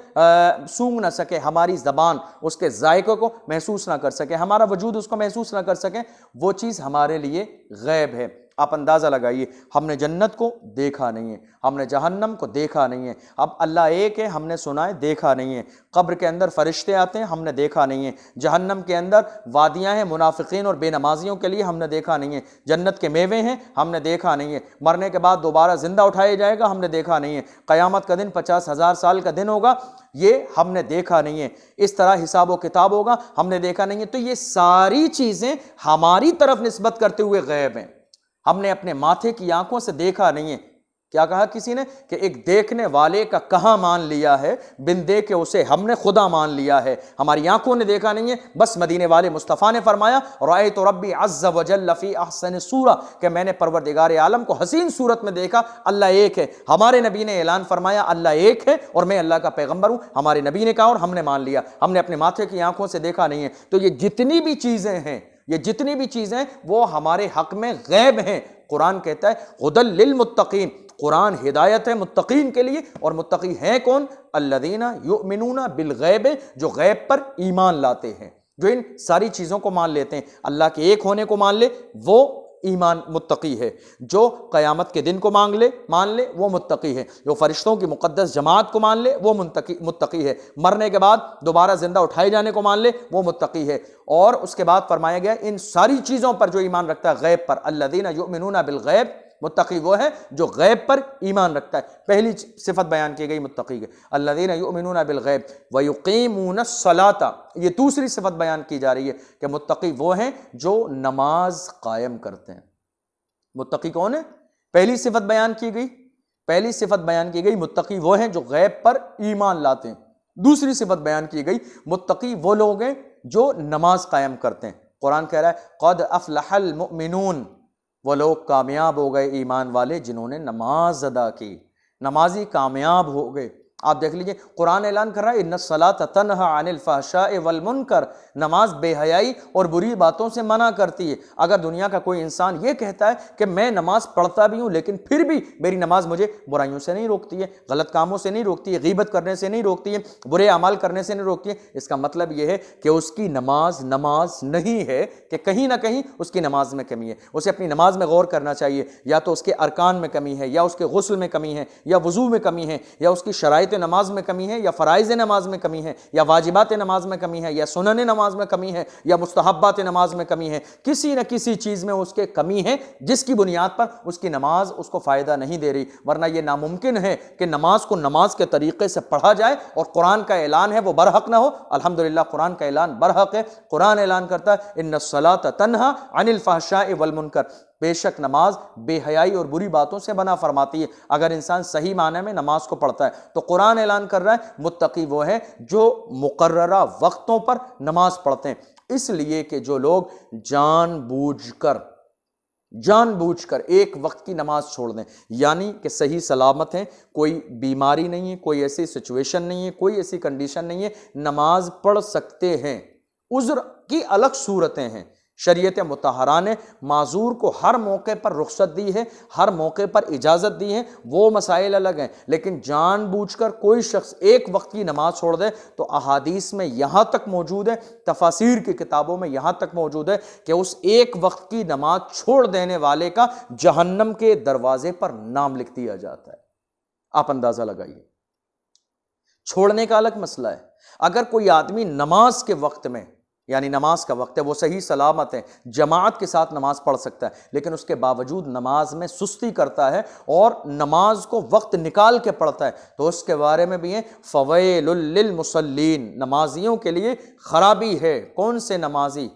सूंघ ना सके, हमारी ज़बान उसके जायके को महसूस ना कर सके, हमारा वजूद उसको महसूस ना कर सके, वो चीज़ हमारे लिए गैब है। आप अंदाज़ा लगाइए, हमने जन्नत को देखा नहीं है, हमने जहन्नम को देखा नहीं है। अब अल्लाह एक है, हमने सुना है, देखा नहीं है। कब्र के अंदर फरिश्ते आते हैं, हमने देखा नहीं है। जहन्नम के अंदर वादियाँ हैं मुनाफिकीन और बेनमाजियों के लिए, हमने देखा नहीं है। जन्नत के मेवे हैं, हमने देखा नहीं है। मरने के बाद दोबारा जिंदा उठाया जाएगा, हमने देखा नहीं है। क़यामत का दिन 50,000 साल का दिन होगा, ये हमने देखा नहीं है। इस तरह हिसाब व किताब होगा, हमने देखा नहीं है। तो ये सारी चीज़ें हमारी तरफ निस्बत करते हुए गैब हैं, हमने अपने माथे की आंखों से देखा नहीं है। क्या कहा किसी ने कि एक देखने वाले का कहाँ मान लिया है, बिन देखे उसे हमने खुदा मान लिया है। हमारी आंखों ने देखा नहीं है, बस मदीने वाले मुस्तफ़ा ने फरमाया रअयतु रब्बी अज़्ज़ व जल्ल फ़ी अहसन सूरा, कि मैंने परवरदिगार आलम को हसीन सूरत में देखा। अल्लाह एक है। हमारे नबी ने ऐलान फरमाया अल्लाह एक है और मैं अल्लाह का पैगम्बर हूँ। हमारे नबी ने कहा और हमने मान लिया, हमने अपने माथे की आंखों से देखा नहीं है। तो ये जितनी भी चीज़ें हैं, ये जितनी भी चीज़ें वो हमारे हक में गैब हैं। कुरान कहता है हुदल लिल मुत्तकीन, कुरान हिदायत है मुत्तकीन के लिए। और मुत्तकी हैं कौन? अल्लज़ीना युमिनूना बिल गैब, जो गैब पर ईमान लाते हैं, जो इन सारी चीज़ों को मान लेते हैं। अल्लाह के एक होने को मान ले, वो ईमान मुत्तकी है। जो क़यामत के दिन को मान ले वो मुत्तकी है। जो फरिश्तों की मुक़द्दस जमात को मान ले वो मुत्तकी है। मरने के बाद दोबारा जिंदा उठाए जाने को मान ले वो मुत्तकी है। और उसके बाद फरमाया गया इन सारी चीज़ों पर जो ईमान रखता है गैब पर, अल्लज़ीना युमिनूना बिल गैब, मुत्तकी वो है जो गैब पर ईमान रखता है। पहली सिफत बयान की गई मुत्तकी की, अल्लज़ीना युमिनूना बिल गैब व युक़ीमूना सलाता। ये दूसरी सिफत बयान की जा रही है कि मुत्तकी वो हैं जो नमाज कायम करते हैं। मुत्तकी कौन है? पहली सिफत बयान की गई मुत्तकी वो हैं जो गैब पर ईमान लाते हैं। दूसरी सिफत बयान की गई मुत्तकी वो लोग हैं जो नमाज कायम करते हैं। कुरान कह रहा है क़द अफ़लहल मुमिनून, वो लोग कामयाब हो गए ईमान वाले जिन्होंने नमाज अदा की। नमाजी कामयाब हो गए। आप देख लीजिए, कुरान ऐलान कर रहा है इन्ना सलात तन्हा अनिल फ़हशाए वल मुनकर, नमाज बेहयाई और बुरी बातों से मना करती है। अगर दुनिया का कोई इंसान ये कहता है कि मैं नमाज पढ़ता भी हूँ लेकिन फिर भी मेरी नमाज मुझे बुराइयों से नहीं रोकती है, गलत कामों से नहीं रोकती है, गीबत करने से नहीं रोकती है, बुरे अमाल करने से नहीं रोकती है, इसका मतलब ये है कि उसकी नमाज नहीं है, कि कहीं ना कहीं उसकी नमाज में कमी है। उसे अपनी नमाज में गौर करना चाहिए। या तो उसके अरकान में कमी है, या उसके गुस्ल में कमी है, या वज़ू में कमी है, या उसकी शराइत नमाज में कमी है, या फ़राइज़ नमाज में कमी है, या वाजिबात नमाज में कमी है, या सुनन नमाज में कमी है, या मुस्तहब्बात नमाज में कमी है। किसी न किसी चीज़ में उसके कमी है जिसकी बुनियाद पर उसकी नमाज उसको फ़ायदा नहीं दे रही। वरना यह नामुमकिन है कि नमाज को नमाज के तरीक़े से पढ़ा जाए और कुरान का ऐलान है वो बरहक ना हो। अल्हम्दुलिल्लाह कुरान का ऐलान बरहक है। कुरान ऐलान करता है इन्ना सलात तन्हा अनिल फ़हशाए वल मुनकर, बेशक नमाज बेहयाई और बुरी बातों से बना फरमाती है। अगर इंसान सही माने में नमाज को पढ़ता है तो कुरान ऐलान कर रहा है मुत्तकी वो है जो मुकर्ररा वक्तों पर नमाज पढ़ते हैं। इसलिए कि जो लोग जानबूझकर एक वक्त की नमाज छोड़ दें, यानी कि सही सलामत हैं, कोई बीमारी नहीं है, कोई ऐसी सिचुएशन नहीं है, कोई ऐसी कंडीशन नहीं है, नमाज पढ़ सकते हैं। उज़्र की अलग सूरतें हैं, शरीयत मुतहरा ने माजूर को हर मौके पर रुख्सत दी है, हर मौके पर इजाज़त दी है, वो मसाइल अलग हैं। लेकिन जानबूझकर कोई शख्स एक वक्त की नमाज छोड़ दे तो अहादीस में यहाँ तक मौजूद है, तफासिर की किताबों में यहाँ तक मौजूद है कि उस एक वक्त की नमाज छोड़ देने वाले का जहन्नम के दरवाजे पर नाम लिख दिया जाता है। आप अंदाज़ा लगाइए, छोड़ने का अलग मसला है। अगर कोई आदमी नमाज के वक्त में, यानी नमाज का वक्त है, वो सही सलामत है, जमात के साथ नमाज पढ़ सकता है, लेकिन उसके बावजूद नमाज में सुस्ती करता है और नमाज को वक्त निकाल के पढ़ता है, तो उसके बारे में भी है फ़वैलुल लिल मुसल्लीन, नमाजियों के लिए खराबी है। कौन से नमाजी?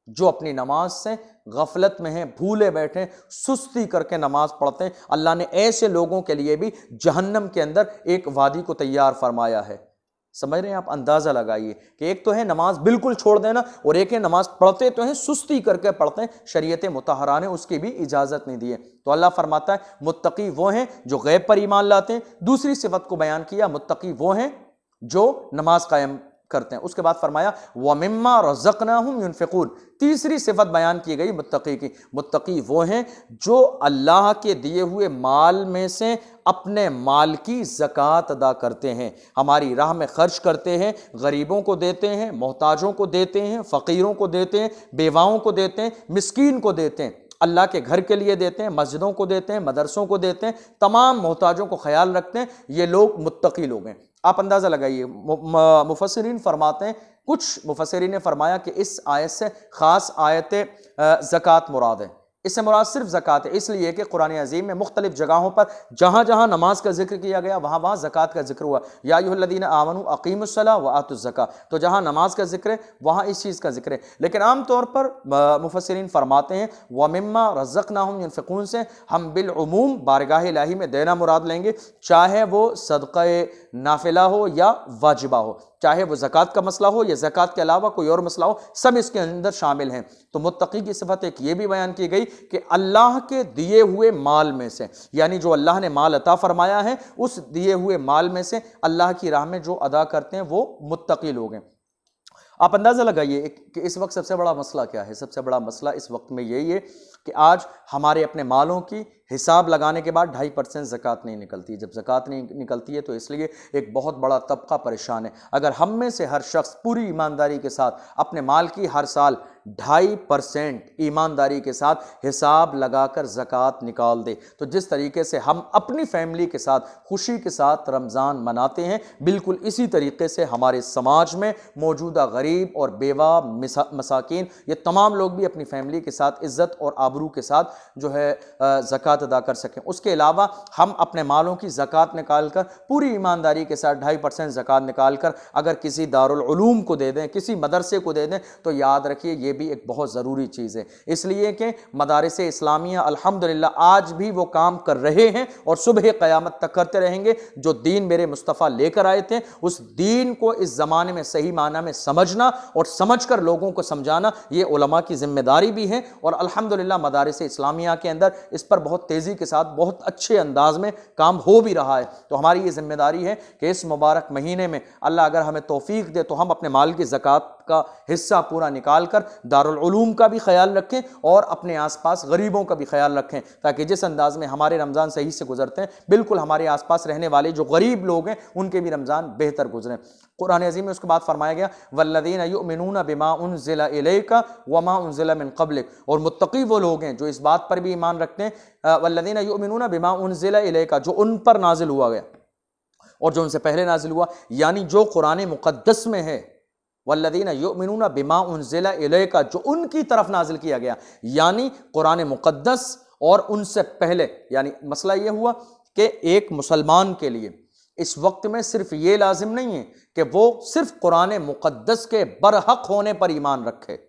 जो अपनी नमाज से गफलत में हैं, भूले बैठे, सुस्ती करके नमाज पढ़ते हैं। अल्लाह ने ऐसे लोगों के लिए भी जहन्नम के अंदर एक वादी को तैयार फरमाया है। समझ रहे हैं आप? अंदाज़ा लगाइए कि एक तो है नमाज बिल्कुल छोड़ देना और एक है नमाज पढ़ते तो हैं, सुस्ती करके पढ़ते हैं। शरीयत मुतहरा ने उसकी भी इजाज़त नहीं दी है। तो अल्लाह फरमाता है मुत्तकी वो हैं जो गैब पर ईमान लाते हैं। दूसरी सिफत को बयान किया, मुत्तकी वो हैं जो नमाज कायम करते हैं। उसके बाद फरमाया व मिम्मा रज़क़नाहुम युनफ़िक़ून। तीसरी सिफत बयान की गई मुत्तकी की। मुत्तकी वो हैं जो अल्लाह के दिए हुए माल में से अपने माल की ज़कात अदा करते हैं, हमारी राह में खर्च करते हैं, गरीबों को देते हैं, मोहताजों को देते हैं, फ़कीरों को देते हैं, बेवाओं को देते हैं, मिस्कीन को देते हैं, अल्लाह के घर के लिए देते हैं, मस्जिदों को देते हैं, मदरसों को देते हैं, तमाम मोहताजों को ख्याल रखते हैं। ये लोग मुत्तकी लोग हैं। आप अंदाज़ा लगाइए, मुफस्सिरीन फरमाते हैं, कुछ मुफस्सिरीन ने फरमाया कि इस आयत से ख़ास आयत ज़कात मुराद है। इससे मुराद सिर्फ ज़कात है, इसलिए कि कुरान अज़ीम में मुख्तलिफ जगहों पर जहाँ जहाँ नमाज का जिक्र किया गया वहाँ वहाँ ज़कात का जिक्र हुआ। या अय्युहल्लज़ीना आमनू अक़ीमुस्सलाह व आतुज़्ज़का, तो जहाँ नमाज का जिक्र है वहाँ इस चीज़ का जिक्र है। लेकिन आम तौर पर मुफस्सिरीन फरमाते हैं व मिम्मा रज़क़नाहुम युनफ़िक़ून से हम बिलउमूम बारगाह इलाही में देना मुराद लेंगे, चाहे वो सदक़ा नाफिला हो या वाजिबा हो, चाहे वो ज़कात का मसला हो या ज़कात के अलावा कोई और मसला हो, सब इसके अंदर शामिल हैं। तो मुत्तकी की सिफत एक ये भी बयान की गई कि अल्लाह के दिए हुए माल में से, यानी जो अल्लाह ने माल अता फरमाया है उस दिए हुए माल में से अल्लाह की राह में जो अदा करते हैं वो मुत्तकी लोग हैं। आप अंदाज़ा लगाइए कि इस वक्त सबसे बड़ा मसला क्या है। सबसे बड़ा मसला इस वक्त में यही है कि आज हमारे अपने मालों की हिसाब लगाने के बाद 2.5% ज़कात नहीं निकलती। जब ज़कात नहीं निकलती है तो इसलिए एक बहुत बड़ा तबका परेशान है। अगर हम में से हर शख्स पूरी ईमानदारी के साथ अपने माल की हर साल 2.5% ईमानदारी के साथ हिसाब लगाकर ज़कात निकाल दे, तो जिस तरीके से हम अपनी फैमिली के साथ खुशी के साथ रमज़ान मनाते हैं, बिल्कुल इसी तरीके से हमारे समाज में मौजूदा गरीब और बेवा मसाकीन, ये तमाम लोग भी अपनी फैमिली के साथ इज़्ज़त और आबरू के साथ जो है ज़कात अदा कर सकें। उसके अलावा हम अपने मालों की ज़कात निकाल कर पूरी ईमानदारी के साथ 2.5% ज़कात निकाल कर अगर किसी दारुल उलूम को दे दें, किसी मदरसे को दे दें, तो याद रखिए ये भी एक बहुत ज़रूरी चीज़ है। इसलिए कि मदारिस इस्लामिया अल्हम्दुलिल्लाह आज भी वो काम कर रहे हैं और सुबह क़यामत तक करते रहेंगे। जो दीन मेरे मुस्तफ़ा लेकर आए थे उस दीन को इस ज़माने में सही माना में समझना और समझकर लोगों को समझाना ये उलमा की ज़िम्मेदारी भी है। और अल्हम्दुलिल्लाह मदारिस इस्लामिया के अंदर इस पर बहुत तेज़ी के साथ बहुत अच्छे अंदाज में काम हो भी रहा है। तो हमारी ये ज़िम्मेदारी है कि इस मुबारक महीने में अल्लाह अगर हमें तौफीक दे तो हम अपने माल की ज़कात का हिस्सा पूरा निकाल कर दारुल उलूम का भी ख्याल रखें और अपने आसपास गरीबों का भी ख्याल रखें, ताकि जिस अंदाज में हमारे रमज़ान सही से गुजरते हैं बिल्कुल हमारे आसपास रहने वाले जो गरीब लोग हैं उनके भी रमज़ान बेहतर गुजरें। कुरान अज़ीम में उसके बाद फरमाया गया वल्लज़ीना युमिनूना बिमा उनज़िला इलैका वमा उनज़िला मिन क़ब्लिक, और मुत्तकी वो लोग हैं जो इस बात पर भी ईमान रखते हैं वल्लज़ीना युमिनूना बिमा उनज़िला इलैका, जो उन पर नाजिल हुआ गया और जो उनसे पहले नाजिल हुआ, यानी जो कुरान मुक़द्दस में है। वल्लज़ीना युमिनूना बिमा उनज़िला इलैका, जो उनकी तरफ नाजिल किया गया, यानी कुरान मुक़द्दस और उनसे पहले। यानी मसला ये हुआ कि एक मुसलमान के लिए इस वक्त में सिर्फ ये लाजिम नहीं है कि वो सिर्फ कुरान मुक़द्दस के बरहक होने पर ईमान रखे,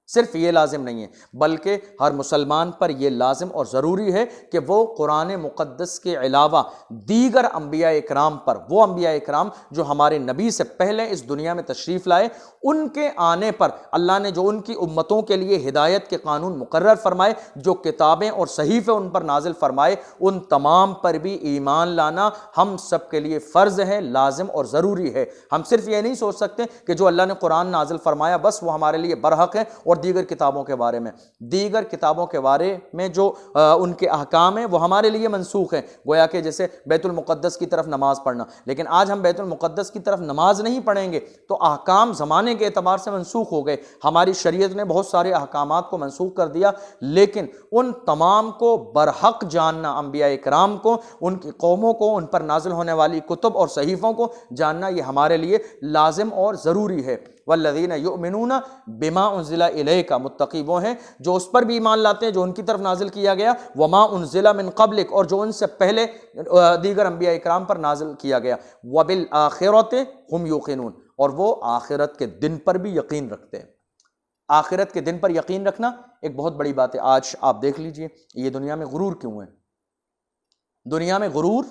सिर्फ ये लाजिम नहीं है, बल्कि हर मुसलमान पर यह लाजिम और ज़रूरी है कि वो कुरान मुक़द्दस के अलावा दीगर अंबिया इकराम पर, वो अंबिया इकराम जो हमारे नबी से पहले इस दुनिया में तशरीफ़ लाए, उनके आने पर अल्लाह ने जो उनकी उम्मतों के लिए हिदायत के कानून मुकर्रर फरमाए, जो किताबें और सहीफ़े उन पर नाजिल फरमाए, उन तमाम पर भी ईमान लाना हम सब के लिए फ़र्ज़ है, लाजिम और ज़रूरी है। हम सिर्फ ये नहीं सोच सकते कि जो अल्लाह ने कुरान नाजिल फरमाया बस वो हमारे लिए बरहक है और और दीगर किताबों के बारे में। दीगर किताबों के बारे में जो उनके अहकाम हैं वो हमारे लिए मनसूख हैं, गोया कि जैसे बैतुल मुक़द्दस की तरफ नमाज पढ़ना। लेकिन आज हम बैतुल मुक़द्दस की तरफ नमाज नहीं पढ़ेंगे तो अहकाम ज़माने के एतबार से मनसूख हो गए। हमारी शरीयत ने बहुत सारे अहकामात को मनसूख कर दिया, लेकिन उन तमाम को बरहक जानना, अंबिया इकराम को, उनकी कौमों को, उन पर नाजिल होने वाली कुतुब और सहीफ़ों को जानना, ये हमारे लिए लाजिम और ज़रूरी है। वल्लज़ीना युमिनूना बिमा उन्ज़िला इलैका, मुत्तक़ी वो हैं जो उस पर भी ईमान लाते हैं जो उनकी तरफ नाजिल किया गया, वमा उन्ज़िला मिन क़ब्लिक, और जो उनसे पहले दीगर अंबिया इकराम पर नाजिल किया गया, वबिल आखिरति हुम युक़िनून, और वो आखिरत के दिन पर भी यकीन रखते हैं। आखिरत के दिन पर यकीन रखना एक बहुत बड़ी बात है। आज आप देख लीजिए ये दुनिया में गुरूर क्यों है, दुनिया में गुरूर,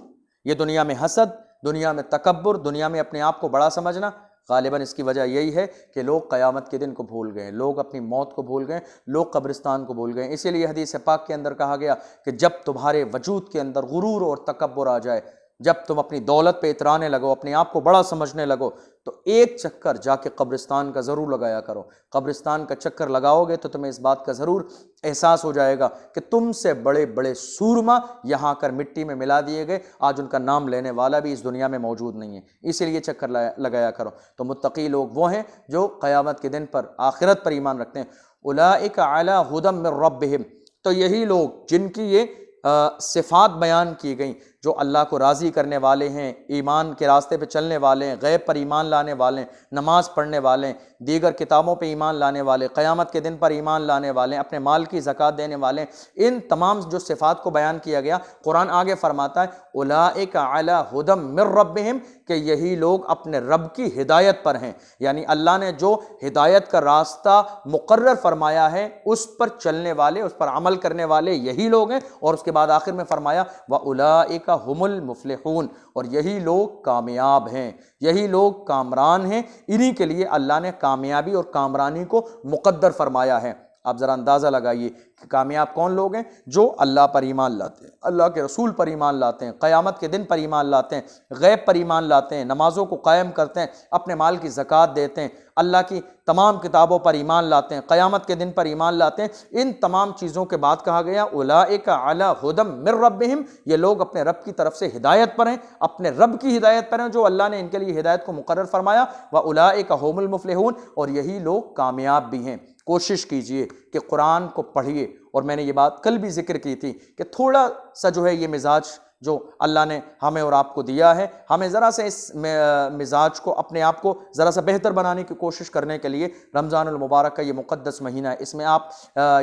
ये दुनिया में हसद, दुनिया में तकब्बुर, दुनिया में अपने आप को बड़ा समझना, गालिबन इसकी वजह यही है कि लोग क़यामत के दिन को भूल गए, लोग अपनी मौत को भूल गए, लोग कब्रिस्तान को भूल गए। इसीलिए हदीस पाक के अंदर कहा गया कि जब तुम्हारे वजूद के अंदर गुरूर और तकब्बुर आ जाए, जब तुम अपनी दौलत पे इतराने लगो, अपने आप को बड़ा समझने लगो, तो एक चक्कर जाके कब्रिस्तान का ज़रूर लगाया करो। कब्रिस्तान का चक्कर लगाओगे तो तुम्हें इस बात का ज़रूर एहसास हो जाएगा कि तुमसे बड़े बड़े सूरमा यहाँ कर मिट्टी में मिला दिए गए, आज उनका नाम लेने वाला भी इस दुनिया में मौजूद नहीं है। इसीलिए चक्कर लगाया करो। तो मुत्तकी लोग वो हैं जो क़यामत के दिन पर, आखिरत पर ईमान रखते हैं। उलाइका अला हुदम मिर रब्बिहिम, तो यही लोग जिनकी ये सिफ़ात बयान की गई, जो अल्लाह को राज़ी करने वाले हैं, ईमान के रास्ते पे चलने वाले हैं, गैब पर ईमान लाने वाले हैं, नमाज पढ़ने वाले हैं, दीगर किताबों पे ईमान लाने वाले, क़यामत के दिन पर ईमान लाने वाले, अपने माल की ज़कात देने वाले, इन तमाम जो सिफ़ात को बयान किया गया, कुरान आगे फरमाता है उलाइका अला हुदम मिर रब्बिहिम, कि यही लोग अपने रब की हिदायत पर हैं। यानी अल्लाह ने जो हिदायत का रास्ता मुकर्रर फरमाया है उस पर चलने वाले, उस पर अमल करने वाले यही लोग हैं। और उसके बाद आखिर में फरमाया व उलाइका हुमुल मुफ्लिहून, और यही लोग कामयाब हैं, यही लोग कामरान हैं। इन्हीं के लिए अल्लाह ने कामयाबी और कामरानी को मुकद्दर फरमाया है। आप ज़रा अंदाज़ा लगाइए कि कामयाब कौन लोग हैं? जो अल्लाह पर ईमान लाते हैं, अल्लाह के रसूल पर ईमान लाते हैं, क़यामत के दिन पर ईमान लाते हैं, गैब पर ईमान लाते हैं, नमाज़ों को कायम करते हैं, अपने माल की ज़कात देते हैं, अल्लाह की तमाम किताबों पर ईमान लाते हैं, क़यामत के दिन पर ईमान लाते हैं। इन तमाम चीज़ों के बाद कहा गया उलाइका अला हुदम मिर रब्बिहिम, ये लोग अपने रब की तरफ से हिदायत पर हैं, अपने रब की हिदायत पर हैं जो अल्लाह ने इनके लिए हिदायत को मुकर्रर फरमाया। व उलाइका हुमुल मुफ्लिहून, और यही लोग कामयाब भी हैं। कोशिश कीजिए कि कुरान को पढ़िए। और मैंने ये बात कल भी जिक्र की थी कि थोड़ा सा जो है ये मिजाज जो अल्लाह ने हमें और आपको दिया है, हमें ज़रा सा इस मिजाज को, अपने आप को ज़रा सा बेहतर बनाने की कोशिश करने के लिए रमज़ानुल मुबारक का ये मुक़द्दस महीना है, इसमें आप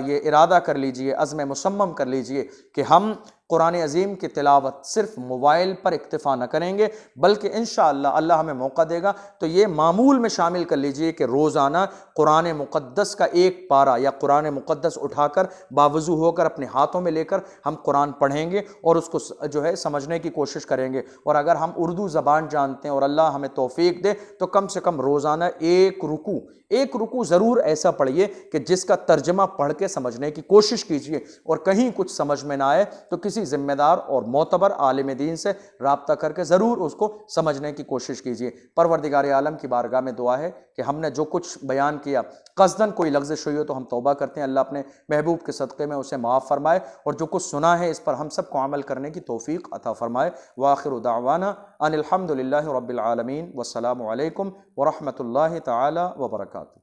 ये इरादा कर लीजिए, अज़्म मुसम्मम कर लीजिए कि हम कुरान अज़ीम की तिलावत सिर्फ मोबाइल पर इक्तिफ़ा न करेंगे, बल्कि इंशाअल्लाह अल्लाह हमें मौका देगा तो ये मामूल में शामिल कर लीजिए कि रोज़ाना कुरान मुक़द्दस का एक पारा या कुरान मुक़द्दस उठाकर बावज़ू होकर अपने हाथों में लेकर हम कुरान पढ़ेंगे और उसको जो है समझने की कोशिश करेंगे। और अगर हम उर्दू ज़बान जानते हैं और अल्लाह हमें तौफ़ीक दे तो कम से कम रोज़ाना एक रुकू ज़रूर ऐसा पढ़िए कि जिसका तर्जमा पढ़ के समझने की कोशिश कीजिए। और कहीं कुछ समझ में ना आए तो किसी ज़िम्मेदार और मोतबर आलिम दीन से रब्ता करके ज़रूर उसको समझने की कोशिश कीजिए। परवरदिगार आलम की बारगाह में दुआ है कि हमने जो कुछ बयान किया क़स्दन कोई लग़्ज़िश हुई हो तो हम तौबा करते हैं, अल्लाह अपने महबूब के सदक़े में उसे माफ़ फरमाए, और जो कुछ सुना है इस पर हम सब को अमल करने की तौफ़ीक़ अता फ़रमाए। व आखिरु दावाना अनिल हम्दुलिल्लाहि रब्बिल आलमीन, वस्सलामु अलैकुम व रहमतुल्लाहि तआला व बरकातुहू।